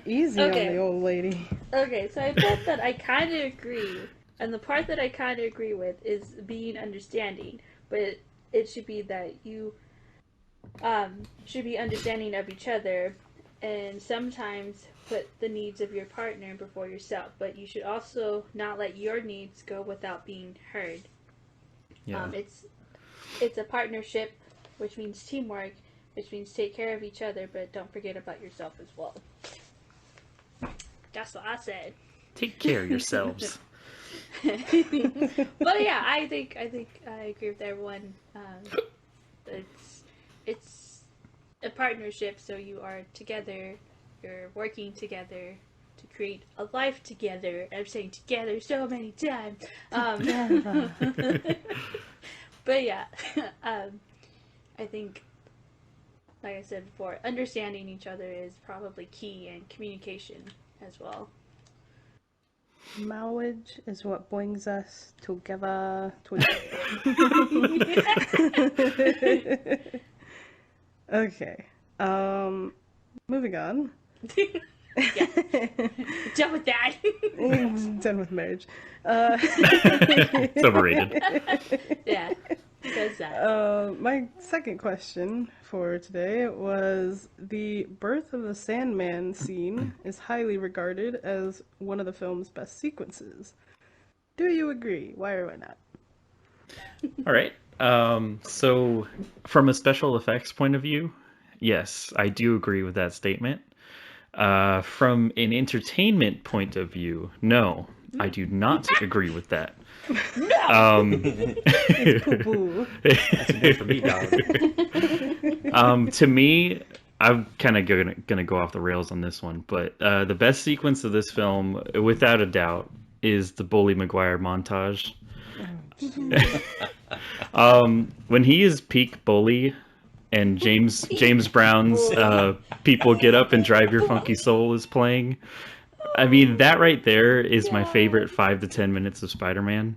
Easy on the old lady. Okay, so I felt that I kind of agree. And the part that I kind of agree with is being understanding. But it should be that you should be understanding of each other, and sometimes put the needs of your partner before yourself. But you should also not let your needs go without being heard. Yeah. It's a partnership, which means teamwork, which means take care of each other, but don't forget about yourself as well. That's what I said. Take care of yourselves. But yeah, I think I agree with everyone. It's a partnership, so you are together, you're working together to create a life together. I'm saying together so many times. But yeah, I think, like I said before, understanding each other is probably key, and communication as well. Marriage is what brings us together. Okay. Moving on. Yeah. Done with that. Done with marriage. It's overrated. Yeah. Does that. My second question for today was the birth of the Sandman scene is highly regarded as one of the film's best sequences. Do you agree? Why or why not? All right. So from a special effects point of view, yes, I do agree with that statement. From an entertainment point of view, no, I do not agree with that. It's poo-poo. That's a no for me, dog. To me, I'm kind of gonna go off the rails on this one, but the best sequence of this film, without a doubt, is the Tobey Maguire montage. When he is peak bully and James Brown's "People Get Up and Drive Your Funky Soul" is playing, I mean, that right there is my favorite 5 to 10 minutes of Spider-Man.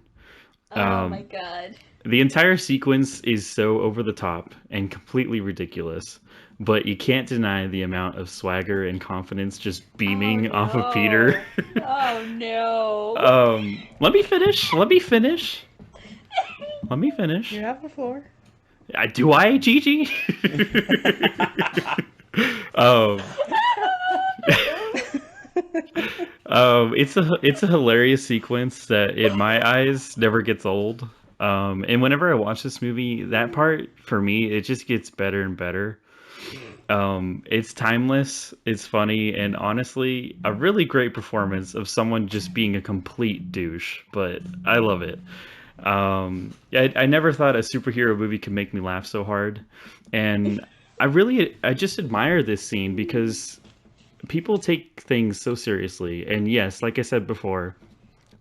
Oh my god. The entire sequence is so over the top and completely ridiculous, but you can't deny the amount of swagger and confidence just beaming off of Peter. Oh no. Let me finish. Let me finish. You have the floor. Do I, Gigi? It's a hilarious sequence that, in my eyes, never gets old. And whenever I watch this movie, that part for me, it just gets better and better. It's timeless, it's funny, and honestly, a really great performance of someone just being a complete douche. But I love it. I never thought a superhero movie could make me laugh so hard, and I just admire this scene because people take things so seriously. And yes, like I said before,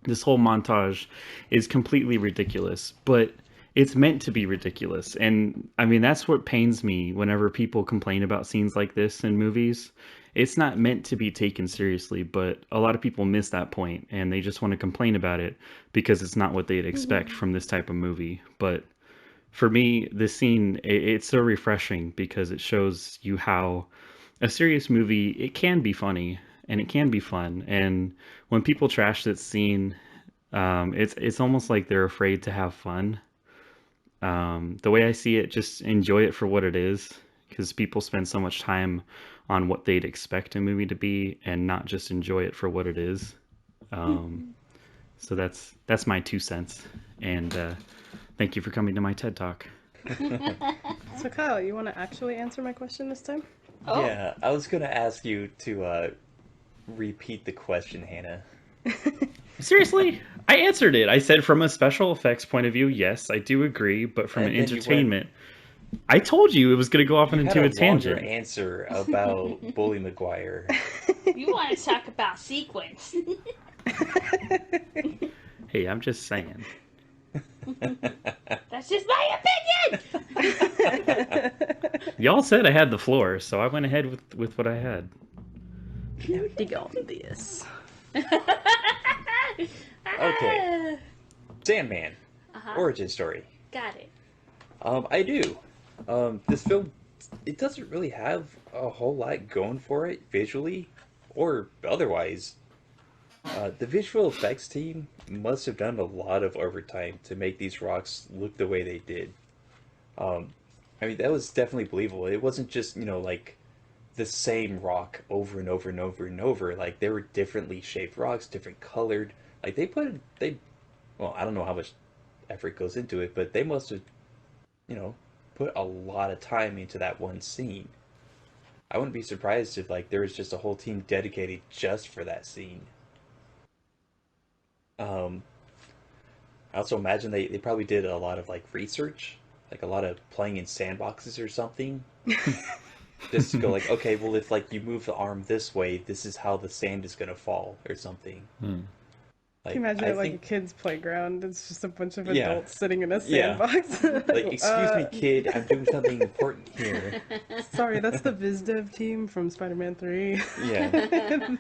this whole montage is completely ridiculous, but it's meant to be ridiculous. And I mean, that's what pains me whenever people complain about scenes like this in movies. It's not meant to be taken seriously, but a lot of people miss that point and they just want to complain about it because it's not what they'd expect from this type of movie. But for me, this scene, it's so refreshing because it shows you how a serious movie, it can be funny and it can be fun. And when people trash that scene, it's almost like they're afraid to have fun. The way I see it, just enjoy it for what it is, because people spend so much time on what they'd expect a movie to be and not just enjoy it for what it is. So that's my 2 cents. And thank you for coming to my TED Talk. So Kyle, you want to actually answer my question this time? Oh. Yeah, I was gonna ask you to repeat the question, Hannah. Seriously? I answered it. I said from a special effects point of view, yes, I do agree, but from an entertainment, I told you it was going to go off into a tangent. Longer answer about Tobey Maguire. You want to talk about sequence. Hey, I'm just saying. That's just my opinion! Y'all said I had the floor, so I went ahead with what I had. Now dig on this. Okay. Sandman. Origin story. Got it. I do. This film, it doesn't really have a whole lot going for it visually or otherwise. The visual effects team must have done a lot of overtime to make these rocks look the way they did. I mean, that was definitely believable. It wasn't just, like the same rock over and over and over and over. Like, they were differently shaped rocks, different colored. Like, well, I don't know how much effort goes into it, but they must have, put a lot of time into that one scene. I wouldn't be surprised if, there was just a whole team dedicated just for that scene. I also imagine they probably did a lot of, research, a lot of playing in sandboxes or something. Just to go okay, well, if you move the arm this way, this is how the sand is gonna fall or something. Can you imagine it a kid's playground? It's just a bunch of adults sitting in a sandbox. Excuse me, kid, I'm doing something important here. Sorry, that's the VizDev team from Spider-Man 3. Yeah.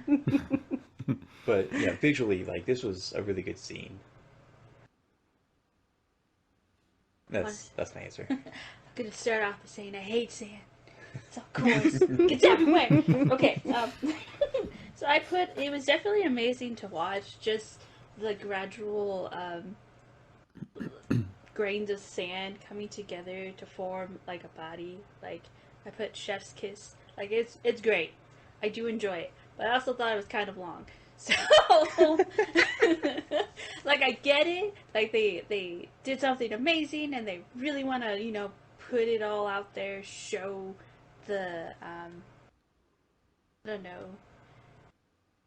But yeah, visually, like this was a really good scene. That's my answer. I'm gonna start off by saying I hate sand. So of course, gets everywhere. Okay, so I put it was definitely amazing to watch. Just the gradual grains of sand coming together to form like a body. Like I put Chef's Kiss. Like it's great. I do enjoy it, but I also thought it was kind of long. So, like I get it. Like they did something amazing, and they really want to put it all out there, show the I don't know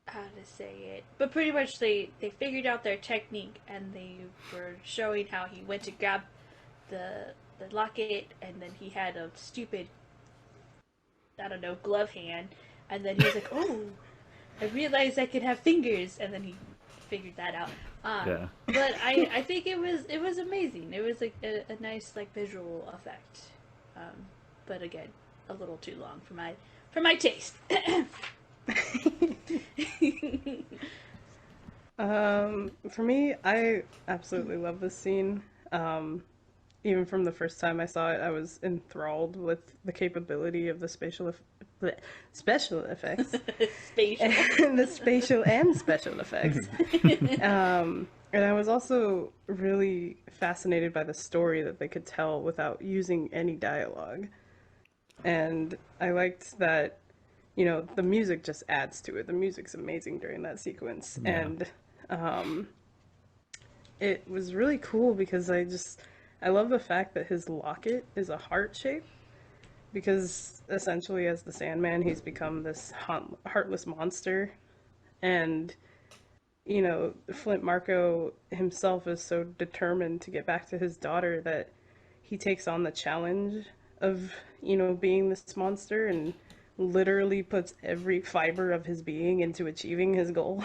how to say it, but pretty much they figured out their technique, and they were showing how he went to grab the locket, and then he had a stupid, I don't know, glove hand, and then he was like, oh, I realized I could have fingers, and then he figured that out. Yeah. But I think it was amazing. It was like a nice like visual effect, but again, a little too long for my taste. For me, I absolutely love this scene. Even from the first time I saw it, I was enthralled with the capability of the special effects. And the spatial and special effects. And I was also really fascinated by the story that they could tell without using any dialogue. And I liked that, the music just adds to it. The music's amazing during that sequence. Yeah. And it was really cool because I love the fact that his locket is a heart shape, because essentially as the Sandman, he's become this heartless monster. And, Flint Marko himself is so determined to get back to his daughter that he takes on the challenge of, being this monster, and literally puts every fiber of his being into achieving his goal.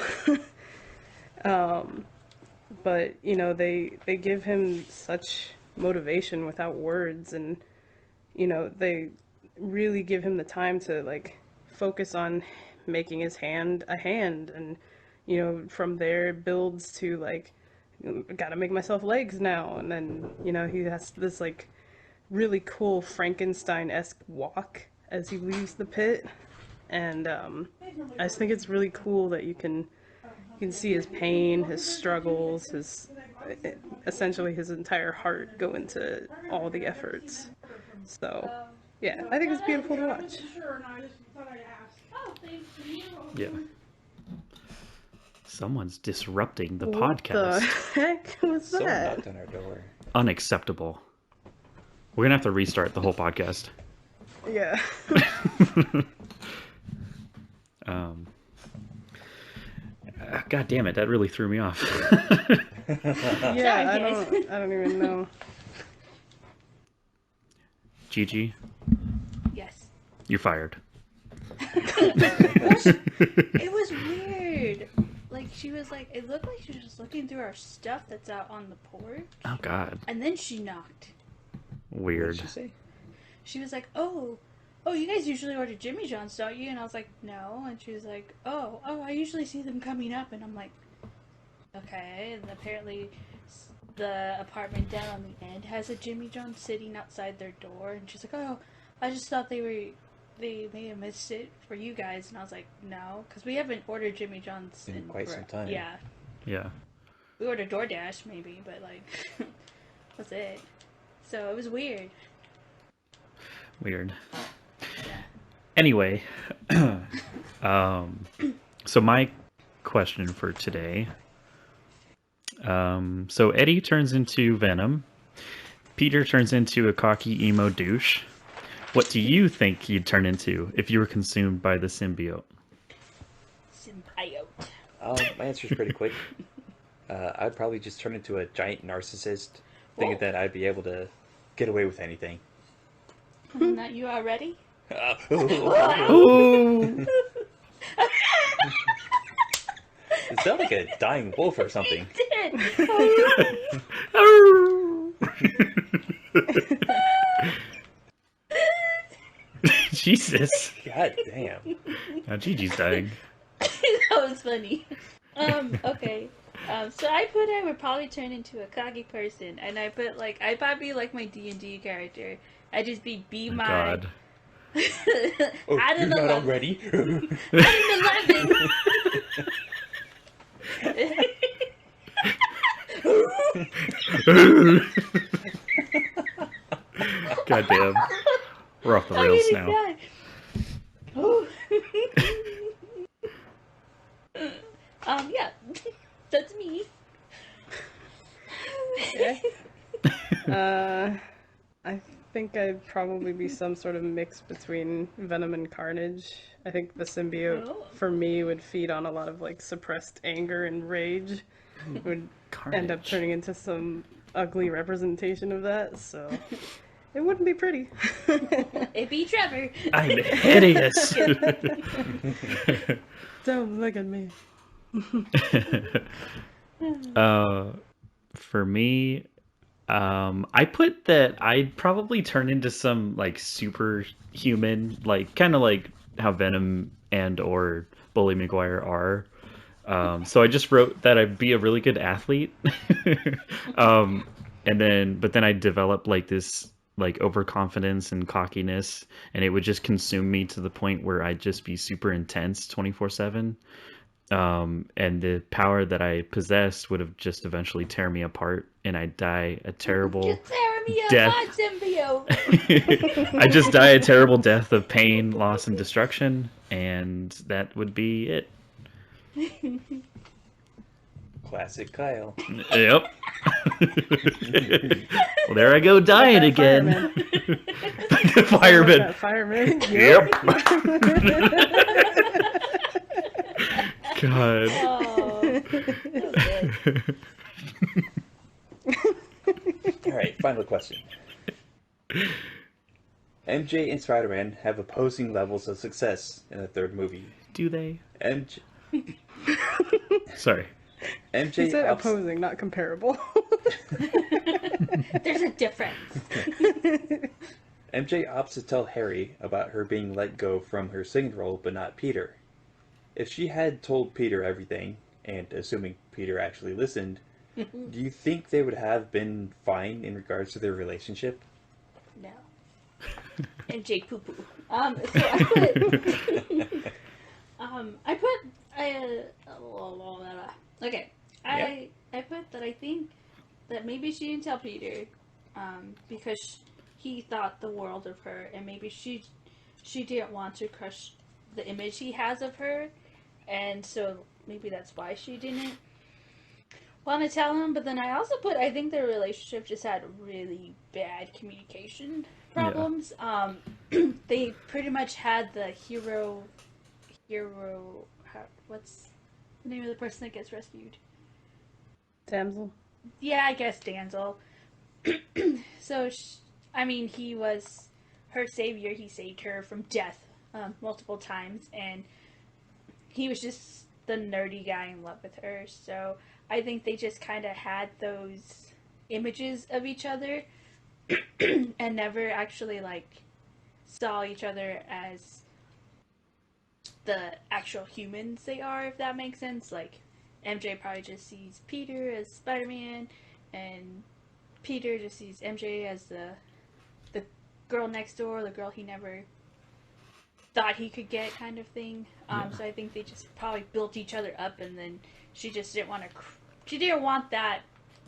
But, they give him such motivation without words, and, they really give him the time to, like, focus on making his hand a hand, and, from there it builds to, like, gotta make myself legs now, and then, he has this, like, really cool Frankenstein-esque walk as he leaves the pit, and I just think it's really cool that you can see his pain, his struggles, essentially his entire heart go into all the efforts. So, yeah, I think it's beautiful to watch. Yeah. Someone's disrupting the What podcast. the heck was Someone that? knocked on our door. Unacceptable. We're gonna have to restart the whole podcast. Yeah. God damn it, that really threw me off. Yeah, I don't even know. Gigi, Yes. you're fired. It was weird. Like she was like, it looked like she was just looking through our stuff that's out on the porch, Oh God, and then she knocked. What weird. did she say? She was like, oh, you guys usually order Jimmy John's, don't you? And I was like, no. And she was like, oh, I usually see them coming up. And I'm like, okay. And apparently the apartment down on the end has a Jimmy John's sitting outside their door. And she's like, oh, I just thought they may have missed it for you guys. And I was like, no, because we haven't ordered Jimmy John's In quite some time. Yeah. Yeah. We ordered DoorDash maybe, but like, that's it. So it was weird. Weird. Yeah. Anyway, so my question for today. So Eddie turns into Venom. Peter turns into a cocky emo douche. What do you think you'd turn into if you were consumed by the symbiote? Symbiote. My answer's pretty quick. I'd probably just turn into a giant narcissist, thinking that I'd be able to get away with anything. Not you already? Ooh. It sounded like a dying wolf or something. It Jesus. God damn. Now Gigi's dying. that was funny. Okay. So I put I would probably turn into a cocky person, and I put like I'd probably be like my D&D character. I'd just be Oh, my God. Oh, add you're an not 11. already? Add an 11. God damn. We're off the I'm rails getting now. mad. Oh. Yeah. That's me. Okay. I think I'd probably be some sort of mix between Venom and Carnage. I think the symbiote Oh. for me would feed on a lot of like suppressed anger and rage. Would end up Carnage. turning into some ugly representation of that, so it wouldn't be pretty. It'd be Trevor. I'm hideous. Don't look at me. For me, I put that I'd probably turn into some like superhuman, like kind of like how Venom and or Bully Maguire are. So I just wrote that I'd be a really good athlete, but then I'd develop like this like overconfidence and cockiness, and it would just consume me to the point where I'd just be super intense 24/7. And the power that I possessed would have just eventually tear me apart, and I'd die a terrible You're tearing me death. apart, symbiote. I just die a terrible death of pain, loss, and destruction, and that would be it. Classic Kyle. Yep. Well, there I go dying again. Fireman. Fireman. Yep. God. Oh, that was good. All right, final question. MJ and Spider-Man have opposing levels of success in the third movie. Do they? MJ, Sorry. MJ He said opts- opposing, not comparable. There's a difference. MJ opts to tell Harry about her being let go from her singing role, but not Peter. If she had told Peter everything, and assuming Peter actually listened, do you think they would have been fine in regards to their relationship? No. And Jake poo poo. So I put, okay. I put that I think that maybe she didn't tell Peter, because he thought the world of her, and maybe she didn't want to crush the image he has of her, and so maybe that's why she didn't want to tell him. But then I also put I think their relationship just had really bad communication problems. They pretty much had the hero. What's the name of the person that gets rescued? Damsel. Yeah, I guess Damsel. So, he was her savior. He saved her from death multiple times, and he was just the nerdy guy in love with her. So I think they just kind of had those images of each other and never actually saw each other as the actual humans they are, if that makes sense. Like, MJ probably just sees Peter as Spider-Man, and Peter just sees MJ as the girl next door, the girl he never thought he could get, kind of thing. So I think they just probably built each other up, and then she just didn't want to. She didn't want that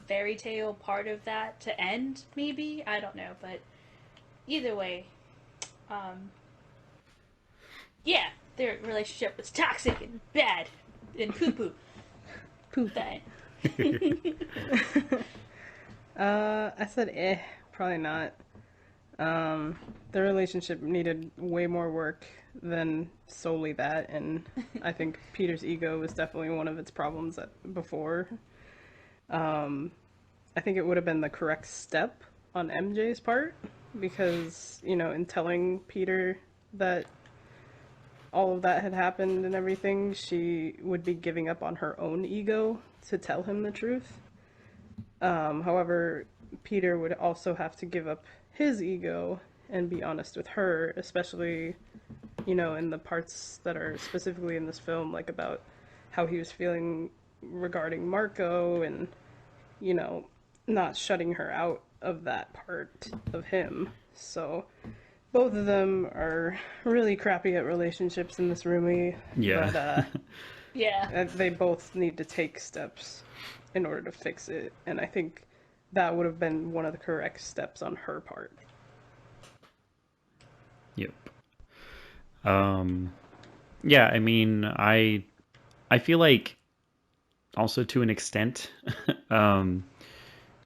fairy tale part of that to end. Maybe, I don't know, but either way, yeah, their relationship was toxic and bad and poo poo. Poo. Bad. I said probably not. The relationship needed way more work than solely that, and I think Peter's ego was definitely one of its problems before. I think it would have been the correct step on MJ's part, because, in telling Peter that all of that had happened and everything, she would be giving up on her own ego to tell him the truth. However, Peter would also have to give up his ego and be honest with her, especially, in the parts that are specifically in this film, like about how he was feeling regarding Marco and, you know, not shutting her out of that part of him. So both of them are really crappy at relationships in this movie. Yeah. But Yeah. they both need to take steps in order to fix it. And I think that would have been one of the correct steps on her part. Yep. Yeah, I mean, I feel like also to an extent,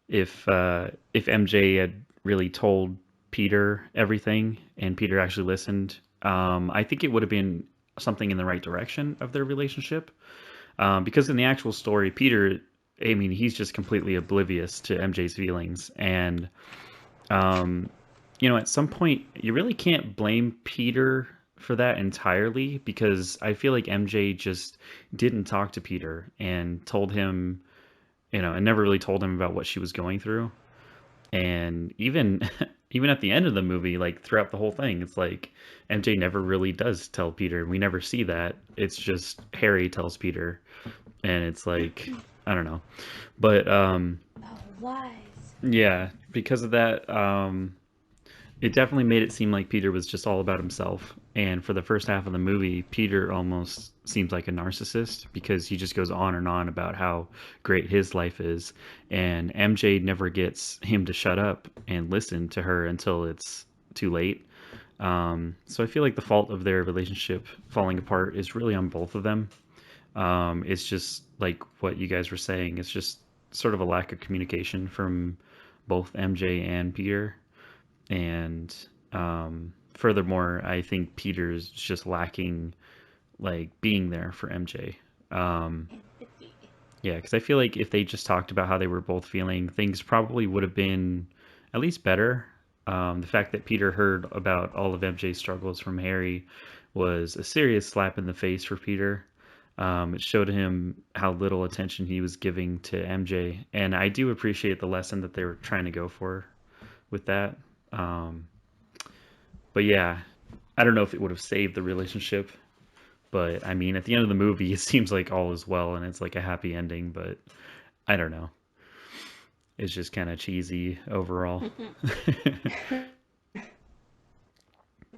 if MJ had really told Peter everything and Peter actually listened, I think it would have been something in the right direction of their relationship. Because in the actual story, Peter, I mean, he's just completely oblivious to MJ's feelings. And, you know, at some point, you really can't blame Peter for that entirely, because I feel like MJ just didn't talk to Peter and told him, you know, and never really told him about what she was going through. And even even at the end of the movie, like throughout the whole thing, it's like MJ never really does tell Peter. We never see that. It's just Harry tells Peter, and it's like, I don't know. But Oh, lies. yeah, because of that, it definitely made it seem like Peter was just all about himself. And for the first half of the movie, Peter almost seems like a narcissist, because he just goes on and on about how great his life is. And MJ never gets him to shut up and listen to her until it's too late. So I feel like the fault of their relationship falling apart is really on both of them. It's just like what you guys were saying. It's just sort of a lack of communication from both MJ and Peter. And furthermore, I think Peter's just lacking like being there for MJ. Yeah, because I feel like if they just talked about how they were both feeling, things probably would have been at least better. The fact that Peter heard about all of MJ's struggles from Harry was a serious slap in the face for Peter. It showed him how little attention he was giving to MJ, and I do appreciate the lesson that they were trying to go for with that. But yeah, I don't know if it would have saved the relationship, but I mean, at the end of the movie, it seems like all is well and it's like a happy ending, but I don't know. It's just kind of cheesy overall.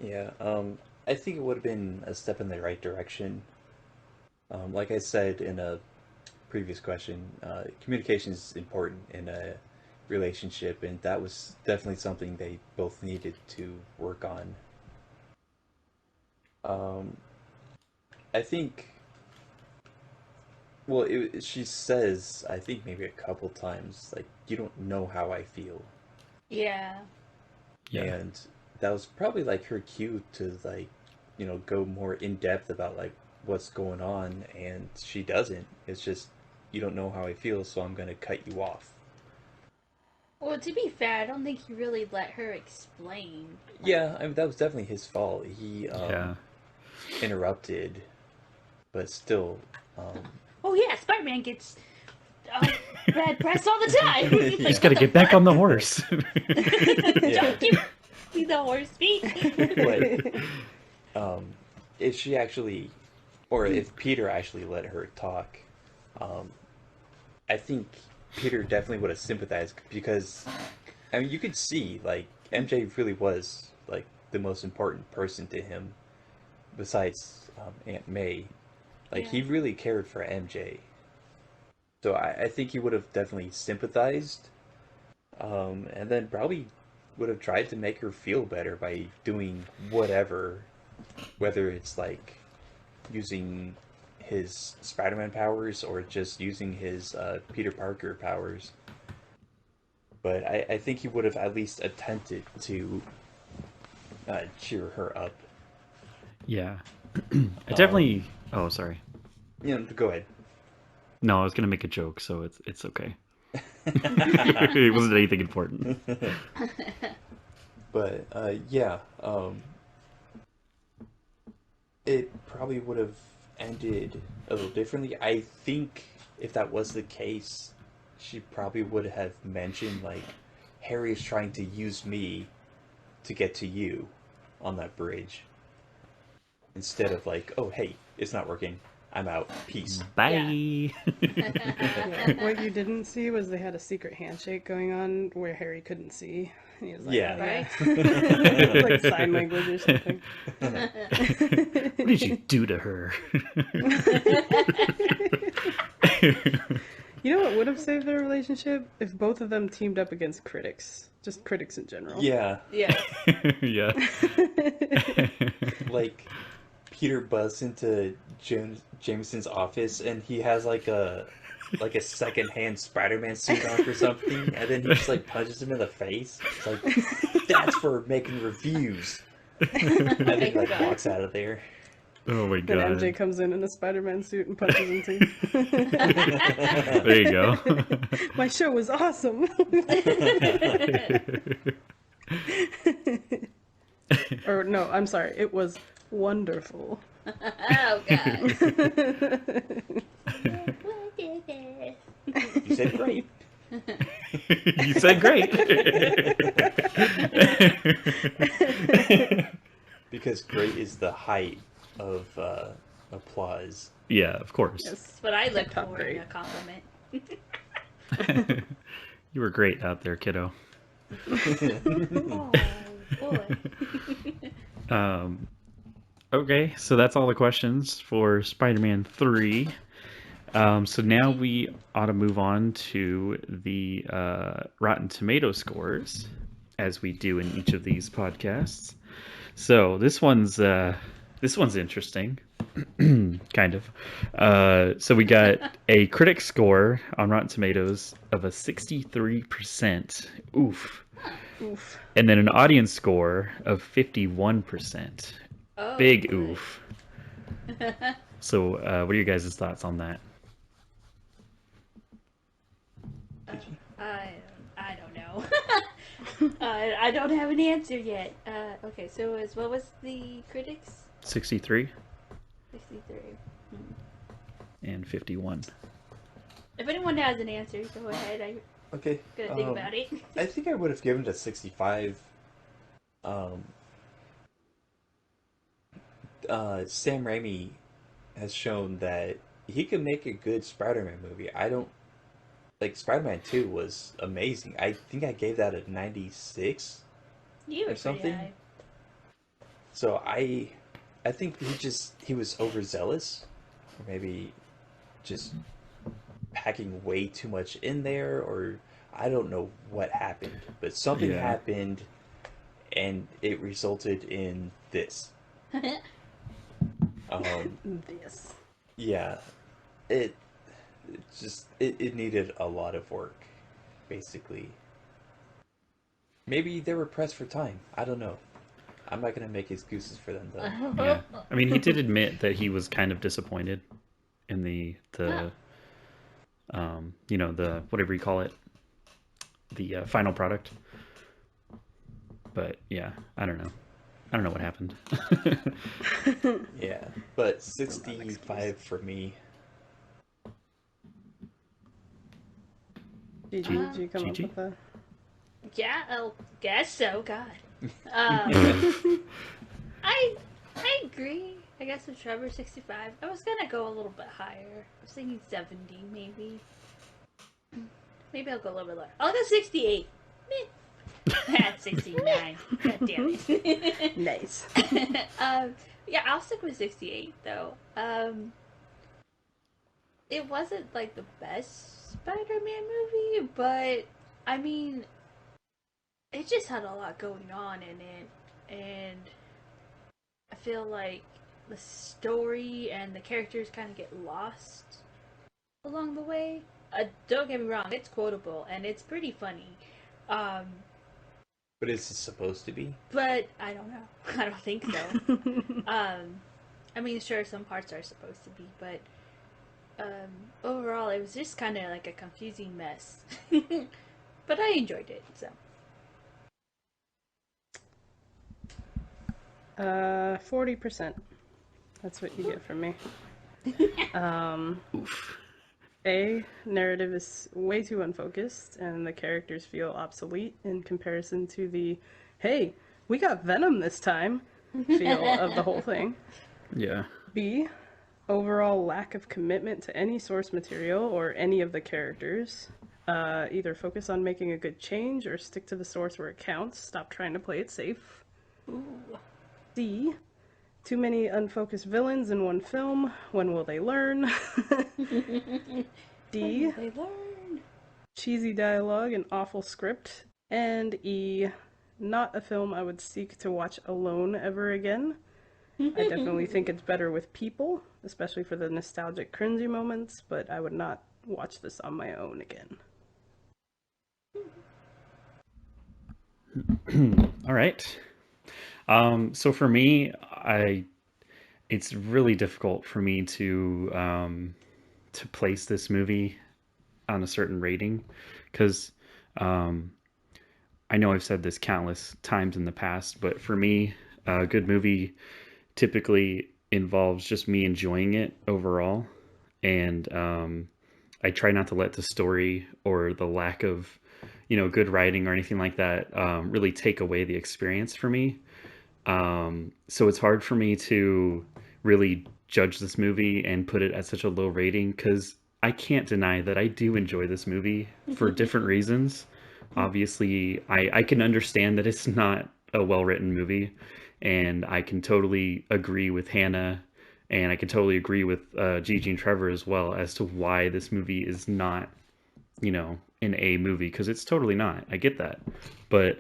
Yeah, I think it would have been a step in the right direction. Like I said in a previous question, communication is important in a relationship, and that was definitely something they both needed to work on. I think, well, she says, I think maybe a couple times, like, you don't know how I feel. Yeah. Yeah. And that was probably like her cue to, like, you know, go more in depth about like what's going on, and she doesn't. It's just, you don't know how I feel, so I'm gonna cut you off. Well, to be fair, I don't think he really let her explain. Yeah, I mean, that was definitely his fault. He Yeah. interrupted, but still, Oh yeah, Spider-Man gets bad press all the time. You just gotta get back on the horse. yeah. Don't give me the horse feet. But if she actually, or if Peter actually let her talk, I think Peter definitely would have sympathized, because, I mean, you could see, like, MJ really was, like, the most important person to him, besides Aunt May. Like, he Yeah. really cared for MJ. So I think he would have definitely sympathized, and then probably would have tried to make her feel better by doing whatever, whether it's, like, using his Spider-Man powers or just using his Peter Parker powers. But I think he would have at least attempted to cheer her up. Yeah. I definitely. Oh, sorry. You know, go ahead. No, I was gonna make a joke, so it's okay. It wasn't anything important. But yeah, it probably would have ended a little differently. I think if that was the case, she probably would have mentioned, like, Harry is trying to use me to get to you on that bridge, instead of like, oh hey, it's not working, I'm out. Peace. Bye. What you didn't see was they had a secret handshake going on where Harry couldn't see. And he was like, Yeah. oh, Right? like sign language or something. What did you do to her? You know what would have saved their relationship? If both of them teamed up against critics. Just critics in general. Yeah. Yeah. Yeah. Like, Peter buzzed into Jameson's office, and he has like a second-hand Spider-Man suit on or something, and then he just like punches him in the face. It's like, that's for making reviews. And then he like walks out of there. Oh my Then god. MJ comes in a Spider-Man suit and punches him too. There you go. My show was awesome. Or no, I'm sorry. It was wonderful. Oh god. You said great. You said great. Because great is the height of applause. Yeah, of course. That's what I look Top for grade. in a compliment. You were great out there, kiddo. Oh boy. Okay, so that's all the questions for Spider-Man 3. So now we ought to move on to the Rotten Tomato scores, as we do in each of these podcasts. So this one's interesting, kind of. So we got a critic score on Rotten Tomatoes of a 63%. Oof. Oof. And then an audience score of 51%. Oh, Big boy. oof. So, what are your guys' thoughts on that? I don't know. I don't have an answer yet. Okay, so what was the critics? 63 63. and 51. If anyone has an answer, go ahead. I'm Okay. gonna think about it. I think I would have given it a 65. Sam Raimi has shown that he can make a good Spider-Man movie. Spider-Man 2 was amazing. I think I gave that a 96. You were or something. pretty high. So I think he was overzealous, or maybe just packing way too much in there, or I don't know what happened, but something Yeah. happened, and it resulted in this. This. Yeah, it needed a lot of work, basically. Maybe they were pressed for time. I don't know. I'm not gonna make excuses for them though. Yeah. I mean, he did admit that he was kind of disappointed in the whatever you call it, the final product. But yeah, I don't know. I don't know what happened. Yeah, but 65 for me. Gigi, did you come Gigi? up with that? Yeah, I guess so. God. I agree. I guess with Trevor 65. I was gonna go a little bit higher. I was thinking 70, maybe. Maybe I'll go a little bit lower. I'll go 68. At 69. God damn it. Nice. Yeah, I'll stick with 68 though. It wasn't like the best Spider-Man movie, but I mean, it just had a lot going on in it, and I feel like the story and the characters kind of get lost along the way. Don't get me wrong, it's quotable and it's pretty funny. But is it supposed to be? But I don't know. I don't think so. I mean, sure, some parts are supposed to be, but overall, it was just kind of like a confusing mess. But I enjoyed it, so. 40%. That's what you get from me. Oof. Narrative is way too unfocused, and the characters feel obsolete in comparison to the, hey, we got Venom this time feel of the whole thing. Yeah. B, overall lack of commitment to any source material or any of the characters. Either focus on making a good change or stick to the source where it counts. Stop trying to play it safe. Ooh. D. Too many unfocused villains in one film. When will they learn? D. When will they learn? Cheesy dialogue and awful script. And E. Not a film I would seek to watch alone ever again. I definitely think it's better with people, especially for the nostalgic cringy moments, but I would not watch this on my own again. All right. So for me, it's really difficult for me to place this movie on a certain rating, because I know I've said this countless times in the past, but for me, a good movie typically involves just me enjoying it overall, and I try not to let the story or the lack of, good writing or anything like that really take away the experience for me. So it's hard for me to really judge this movie and put it at such a low rating, because I can't deny that I do enjoy this movie for different reasons. Obviously, I can understand that it's not a well-written movie, and I can totally agree with Hannah, and I can totally agree with Gigi and Trevor as well as to why this movie is not, an A movie, because it's totally not. I get that. But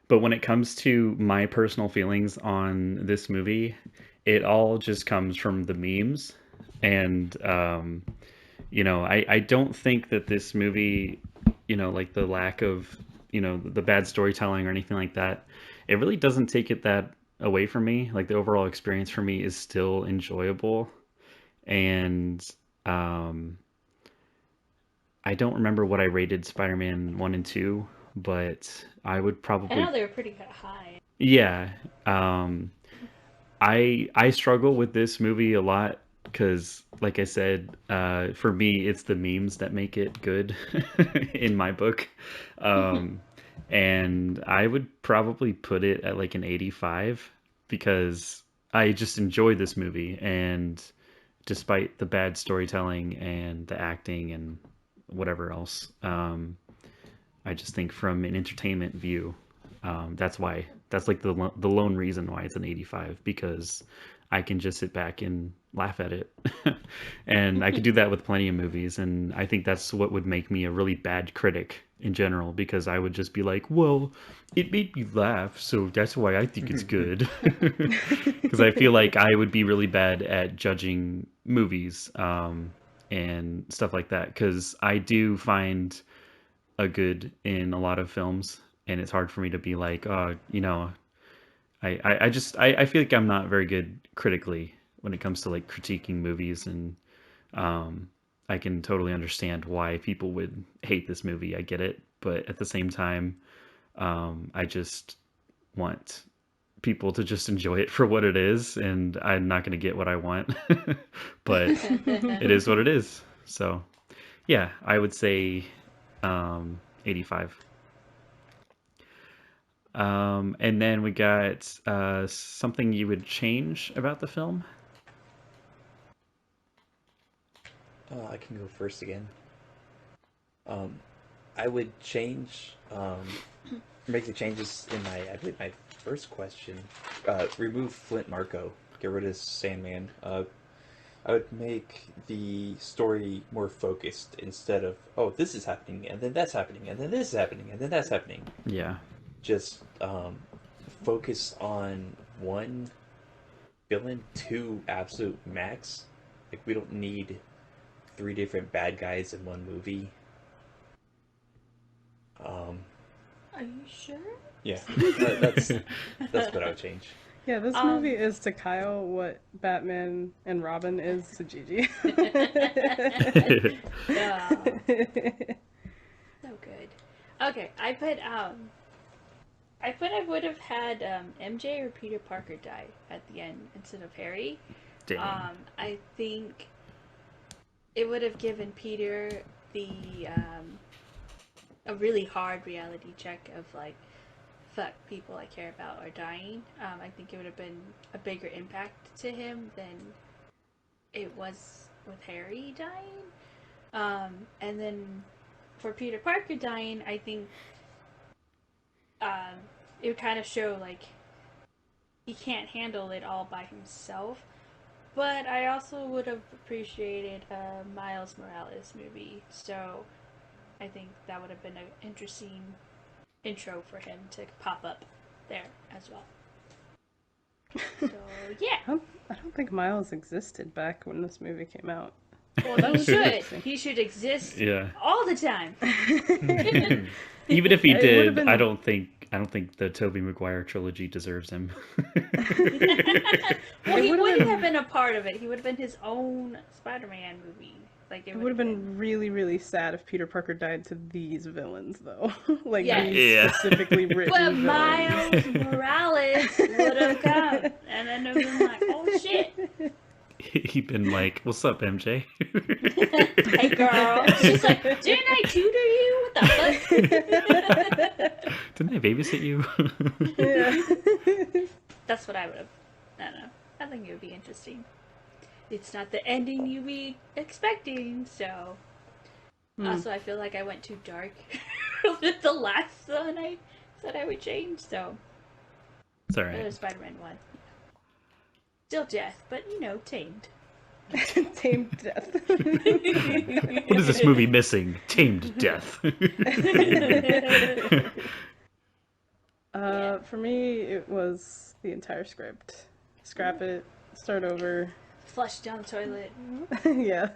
when it comes to my personal feelings on this movie, it all just comes from the memes. And, I don't think that this movie, like the lack of, the bad storytelling or anything like that, it really doesn't take it that away from me. Like, the overall experience for me is still enjoyable. And I don't remember what I rated Spider-Man 1 and 2, but I would probably... I know they were pretty high. Yeah. I struggle with this movie a lot because, like I said, for me, it's the memes that make it good in my book. And I would probably put it at like an 85 because I just enjoy this movie. And despite the bad storytelling and the acting and whatever else, I just think from an entertainment view, that's like the lone reason why it's an 85, because I can just sit back and laugh at it. And I could do that with plenty of movies, and I think that's what would make me a really bad critic in general, because I would just be like, well, it made me laugh, so that's why I think it's good. Because I feel like I would be really bad at judging movies and stuff like that, because I do find a good in a lot of films, and it's hard for me to be like, I feel like I'm not very good critically when it comes to like critiquing movies, and I can totally understand why people would hate this movie. I get it, but at the same time, I just want people to just enjoy it for what it is, and I'm not going to get what I want, but it is what it is. So yeah, I would say 85. And then we got something you would change about the film. I can go first again. I would change, make the changes in I believe my first question. Remove Flint Marko, get rid of Sandman. I would make the story more focused instead of, oh, this is happening, and then that's happening, and then this is happening, and then that's happening. Yeah. Just focus on one villain, two absolute max. Like, we don't need 3 different bad guys in one movie. Are you sure? Yeah, that's what I would change. Yeah, this movie is to Kyle what Batman and Robin is to Gigi. Yeah. So good. Okay, I would have had MJ or Peter Parker die at the end instead of Harry. Damn. I think it would have given Peter the a really hard reality check of like fuck, people I care about are dying. I think it would have been a bigger impact to him than it was with Harry dying. And then for Peter Parker dying, I think it would kind of show, like, he can't handle it all by himself. But I also would have appreciated a Miles Morales movie, so I think that would have been an interesting intro for him to pop up there as well. So, yeah. I don't think Miles existed back when this movie came out. Well, he should. He should exist all the time. Even if he did, I don't think the Tobey Maguire trilogy deserves him. Well, he wouldn't have been a part of it. He would have been his own Spider-Man movie. Like it would have been really, really sad if Peter Parker died to these villains, though. Like Yes. these specifically written But villains. Miles Morales would have come, and then it would have been like, oh shit. He'd been like, "What's up, MJ?" Hey girl. She's like, didn't I tutor you? What the fuck? Didn't I babysit you? Yeah. That's what I would have. I don't know. I think it would be interesting. It's not the ending you be expecting, so. Also, I feel like I went too dark with the last one I said I would change, so. It's alright. Another Spider-Man one. Still death, but tamed. Tamed death. What is this movie missing? Tamed death. For me, it was the entire script. Scrap it, start over. Flush down the toilet. Yeah.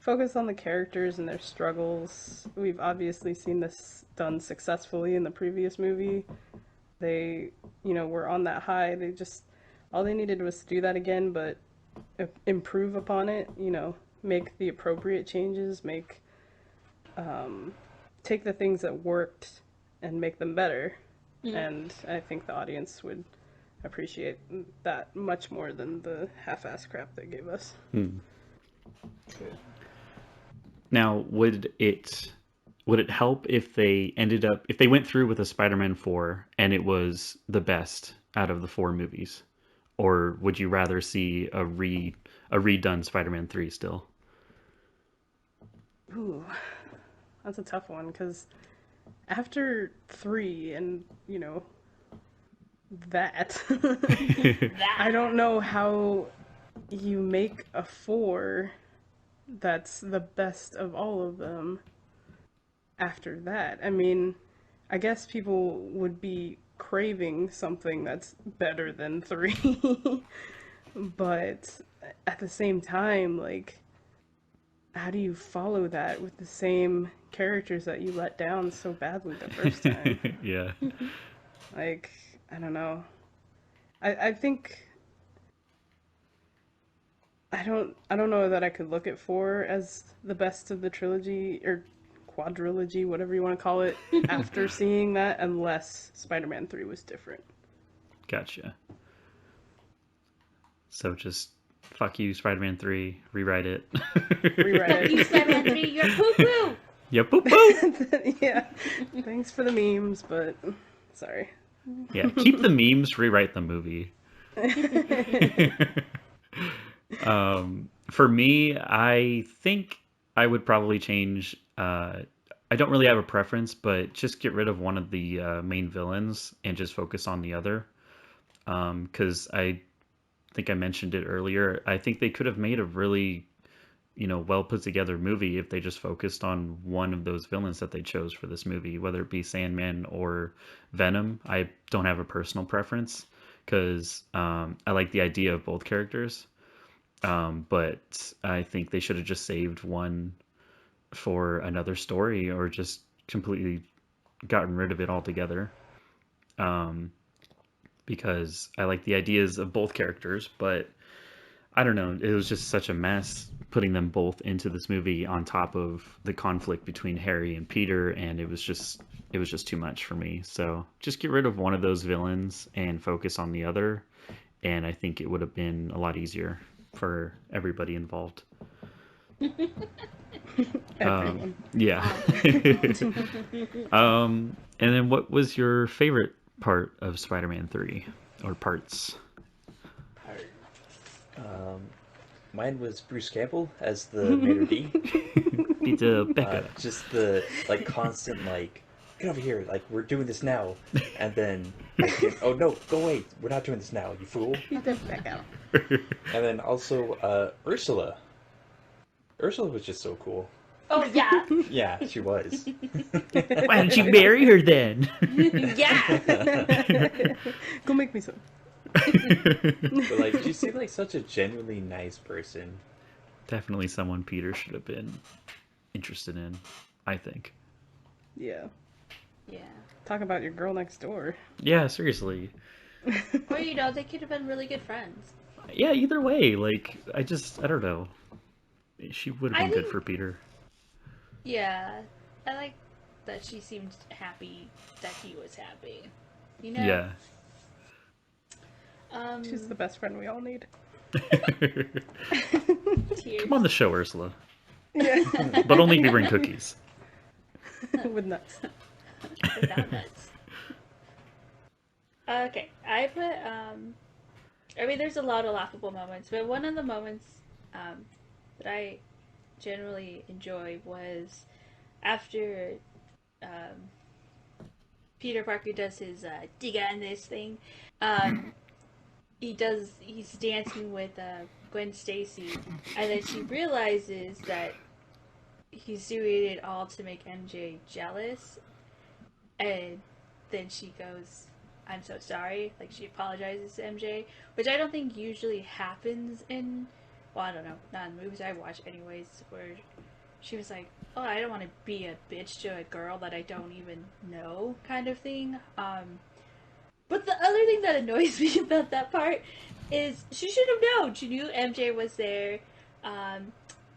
Focus on the characters and their struggles. We've obviously seen this done successfully in the previous movie. They, were on that high. All they needed was to do that again, but improve upon it, make the appropriate changes, take the things that worked and make them better. And I think the audience would appreciate that much more than the half-ass crap they gave us. Now, would it help if they went through with a Spider-Man 4 and it was the best out of the 4 movies? Or would you rather see a redone Spider-Man 3 still? Ooh, that's a tough one, because after 3 and, that, I don't know how you make a 4 that's the best of all of them after that. I mean, I guess people would be craving something that's better than 3, but at the same time, like, how do you follow that with the same characters that you let down so badly the first time? Yeah. Like, I don't know. I think I don't know that I could look at 4 as the best of the trilogy or quadrilogy, whatever you want to call it, after seeing that, unless Spider-Man 3 was different. Gotcha. So just fuck you, Spider-Man 3, rewrite it. Fuck you, Spider-Man 3, you're poo-poo! Yeah, poo-poo! Yeah. Thanks for the memes, but sorry. Yeah, keep the memes, rewrite the movie. For me, I think I would probably change. I don't really have a preference, but just get rid of one of the main villains and just focus on the other. Because I think I mentioned it earlier. I think they could have made a really, well put together movie if they just focused on one of those villains that they chose for this movie, whether it be Sandman or Venom. I don't have a personal preference because I like the idea of both characters. But I think they should have just saved one for another story or just completely gotten rid of it altogether. Because I like the ideas of both characters, but I don't know, it was just such a mess putting them both into this movie on top of the conflict between Harry and Peter, and it was just too much for me. So just get rid of one of those villains and focus on the other, and I think it would have been a lot easier for everybody involved. Everyone. Yeah. And then what was your favorite part of Spider-Man 3, or parts? Mine was Bruce Campbell as the Mater D. Peter Becca. Just the like constant like, get over here, like we're doing this now, and then like, oh no, go away, we're not doing this now, you fool. And then also Ursula. Ursula was just so cool. Oh yeah. Yeah, she was. Why didn't you marry her then? Yeah. Go make me some. But like, she seemed like such a genuinely nice person. Definitely someone Peter should have been interested in, I think. Yeah. Yeah. Talk about your girl next door. Yeah, seriously. Or you know, they could have been really good friends. Yeah, either way, like, I don't know. She would have been good for Peter. Yeah. I like that she seemed happy that he was happy. You know? Yeah. She's the best friend we all need. Tears. Come on the show, Ursula. Yeah. But only if you bring cookies. With nuts. Without nuts. Okay, I put, I mean, there's a lot of laughable moments, but one of the moments that I generally enjoy was after Peter Parker does his Diga and this thing. He's dancing with Gwen Stacy, and then she realizes that he's doing it all to make MJ jealous, and then she goes, "I'm so sorry," like she apologizes to MJ, which I don't think usually happens in, well, I don't know, not in the movies I watch anyways, where she was like, "Oh, I don't want to be a bitch to a girl that I don't even know," kind of thing. But the other thing that annoys me about that part is she should have known. She knew MJ was there.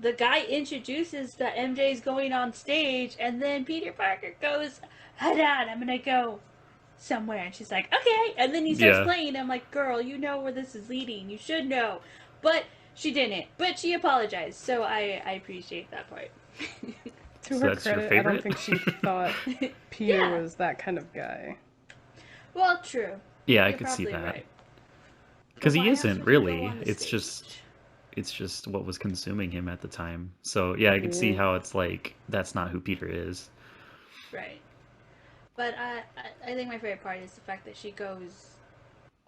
The guy introduces that MJ's going on stage, and then Peter Parker goes, "Hold on, I'm gonna go somewhere." And she's like, "Okay." And then he starts playing. I'm like, "Girl, you know where this is leading. You should know." But she didn't. But she apologized, so I appreciate that part. To So her that's your credit, I favorite? don't think she thought Peter was that kind of guy. Well, true. Yeah, I You're could see probably that. right. Because But he why else isn't would he go really. on the It's just what was consuming him at the time. So yeah, I could see how it's like that's not who Peter is. Right. But I think my favorite part is the fact that she goes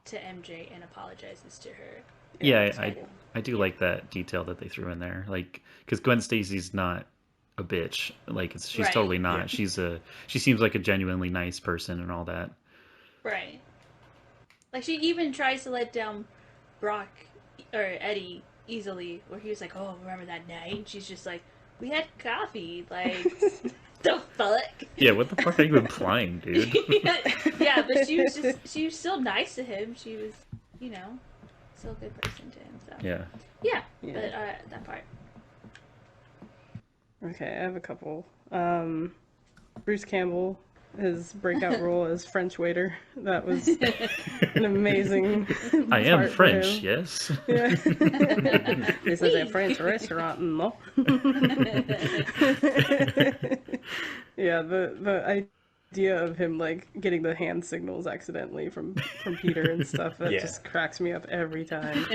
to MJ and apologizes to her. Yeah, So, I do like that detail that they threw in there. Like, because Gwen Stacy's not a bitch. Like, she's Right. totally not. She seems like a genuinely nice person and all that. right. Like, she even tries to let down Brock, or Eddie, easily, where he was like, "Oh, remember that night?" And she's just like, "We had coffee." Like, the fuck? Yeah, what the fuck are you implying, dude? Yeah, but she was still nice to him. She was, you know, still a good person to him, so. Yeah. Yeah, Yeah. but that part. Okay, I have a couple. Bruce Campbell, his breakout role as French waiter. That was an amazing I am part for French, him. yes. Yeah. This is a French restaurant, no? Yeah, the idea of him like getting the hand signals accidentally from Peter and stuff, that just cracks me up every time.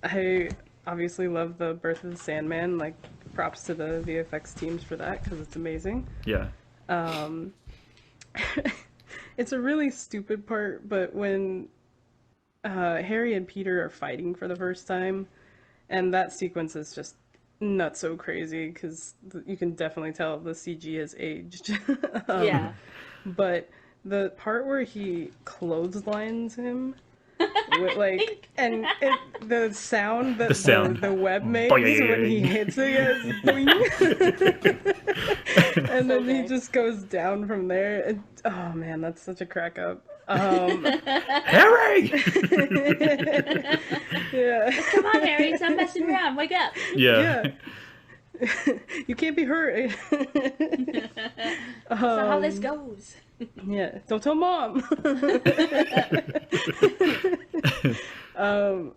I obviously love the Birth of the Sandman, like props to the VFX teams for that because it's amazing. Yeah. It's a really stupid part, but when Harry and Peter are fighting for the first time, and that sequence is just not so crazy because you can definitely tell the CG has aged. Yeah. But the part where he clotheslines him, with, like, the sound that the web makes when he hits it is boing. And then he just goes down from there. Oh man, that's such a crack up. Harry! Yeah. Come on, Harry, stop messing around. Wake up. Yeah. You can't be hurt. That's not how this goes. Yeah, don't tell mom.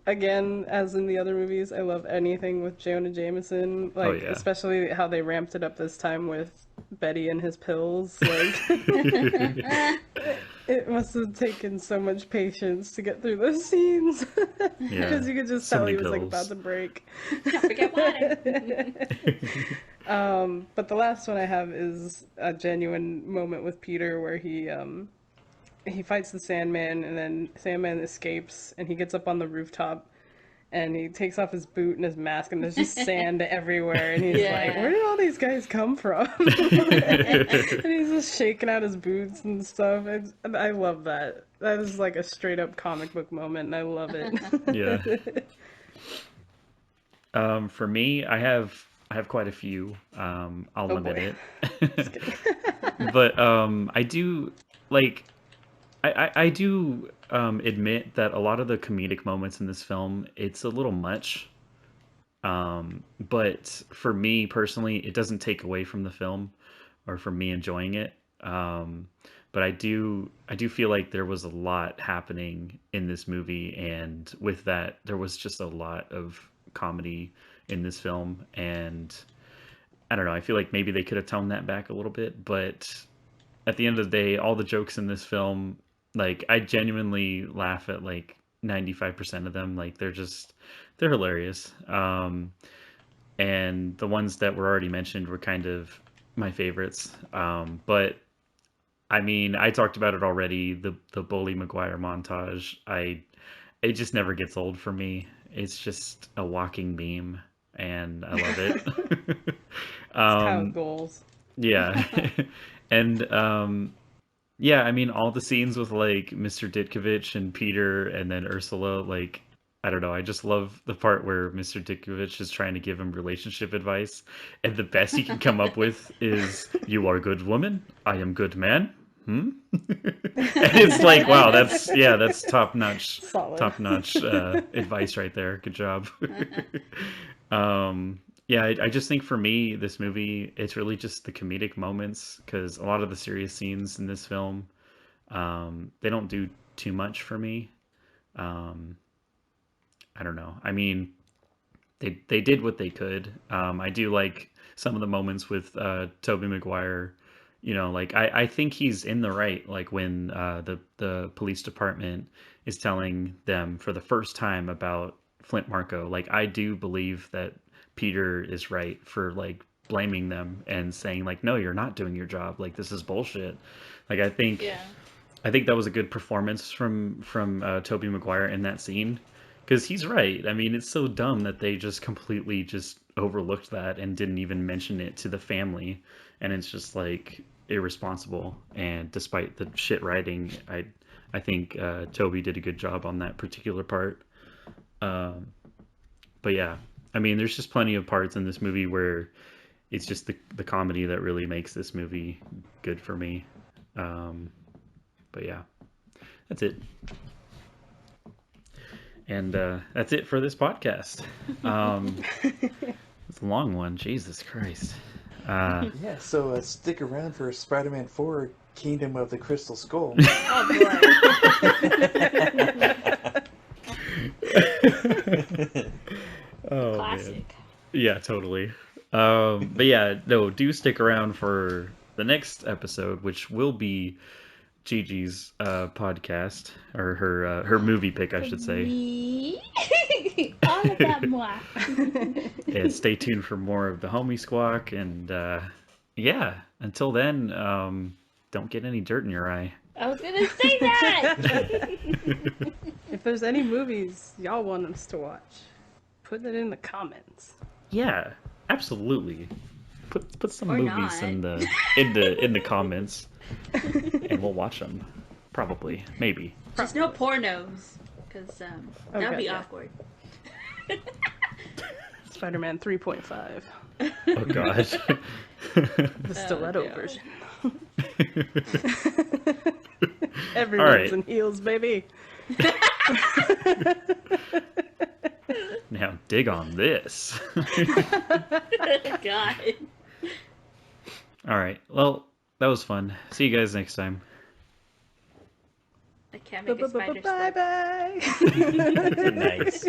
Again, as in the other movies, I love anything with Jonah Jameson. Like, especially how they ramped it up this time with Betty and his pills. Like, it must have taken so much patience to get through those scenes. Yeah. Because you could just So tell many he was like pills. about to break. Don't forget water. But the last one I have is a genuine moment with Peter where he fights the Sandman, and then Sandman escapes, and he gets up on the rooftop, and he takes off his boot and his mask, and there's just sand everywhere, and he's like, where did all these guys come from? And he's just shaking out his boots and stuff. I love that. That is like a straight up comic book moment, and I love it. Yeah. For me, I have quite a few. I'll limit it. But I do like I do admit that a lot of the comedic moments in this film, it's a little much. But for me personally, it doesn't take away from the film or from me enjoying it. But I do feel like there was a lot happening in this movie, and with that, there was just a lot of comedy in this film, and I don't know, I feel like maybe they could have toned that back a little bit, but at the end of the day, all the jokes in this film, like, I genuinely laugh at like 95% of them. Like, they're hilarious. And the ones that were already mentioned were kind of my favorites. But I mean, I talked about it already, the Tobey Maguire montage. It just never gets old for me. It's just a walking meme, and I love it. It's how it goes. Yeah. And yeah, I mean, all the scenes with like Mr. Ditkovich and Peter and then Ursula, like, I don't know, I just love the part where Mr. Ditkovich is trying to give him relationship advice, and the best he can come up with is, "You are good woman, I am good man." And it's like, wow, that's top notch advice right there. Good job. Yeah, I just think for me, this movie, it's really just the comedic moments, because a lot of the serious scenes in this film, they don't do too much for me. I don't know. I mean, they did what they could. I do like some of the moments with Tobey Maguire. You know, like, I think he's in the right, like when the police department is telling them for the first time about Flint Marko. Like, I do believe that Peter is right for like blaming them and saying like, no, you're not doing your job. Like, this is bullshit. Like, I think that was a good performance from Tobey Maguire in that scene, because he's right. I mean, it's so dumb that they just completely just overlooked that and didn't even mention it to the family, and it's just like irresponsible. And despite the shit writing, I think Toby did a good job on that particular part. But yeah, I mean, there's just plenty of parts in this movie where it's just the comedy that really makes this movie good for me. But yeah, that's it. And that's it for this podcast. It's a long one. Jesus Christ. Yeah, so stick around for Spider-Man 4, Kingdom of the Crystal Skull. Oh, boy. Oh, Classic. man. Yeah, totally. But yeah, no, do stick around for the next episode, which will be Gigi's podcast, or her movie pick, I should say. Me? All about moi. And stay tuned for more of the homie Squawk. And yeah, until then, don't get any dirt in your eye. I was gonna say that. If there's any movies y'all want us to watch, put it in the comments. Yeah, absolutely. Put some Or movies not. in the comments, and we'll watch them. Probably, maybe. Just no pornos, because that would be yeah. awkward. Spider-Man 3.5. Oh gosh. The stiletto God. version. Everyone's Alright. in heels, baby. Now dig on this. God. All right. Well, that was fun. See you guys next time. I can't make a spider Bye-bye. Nice.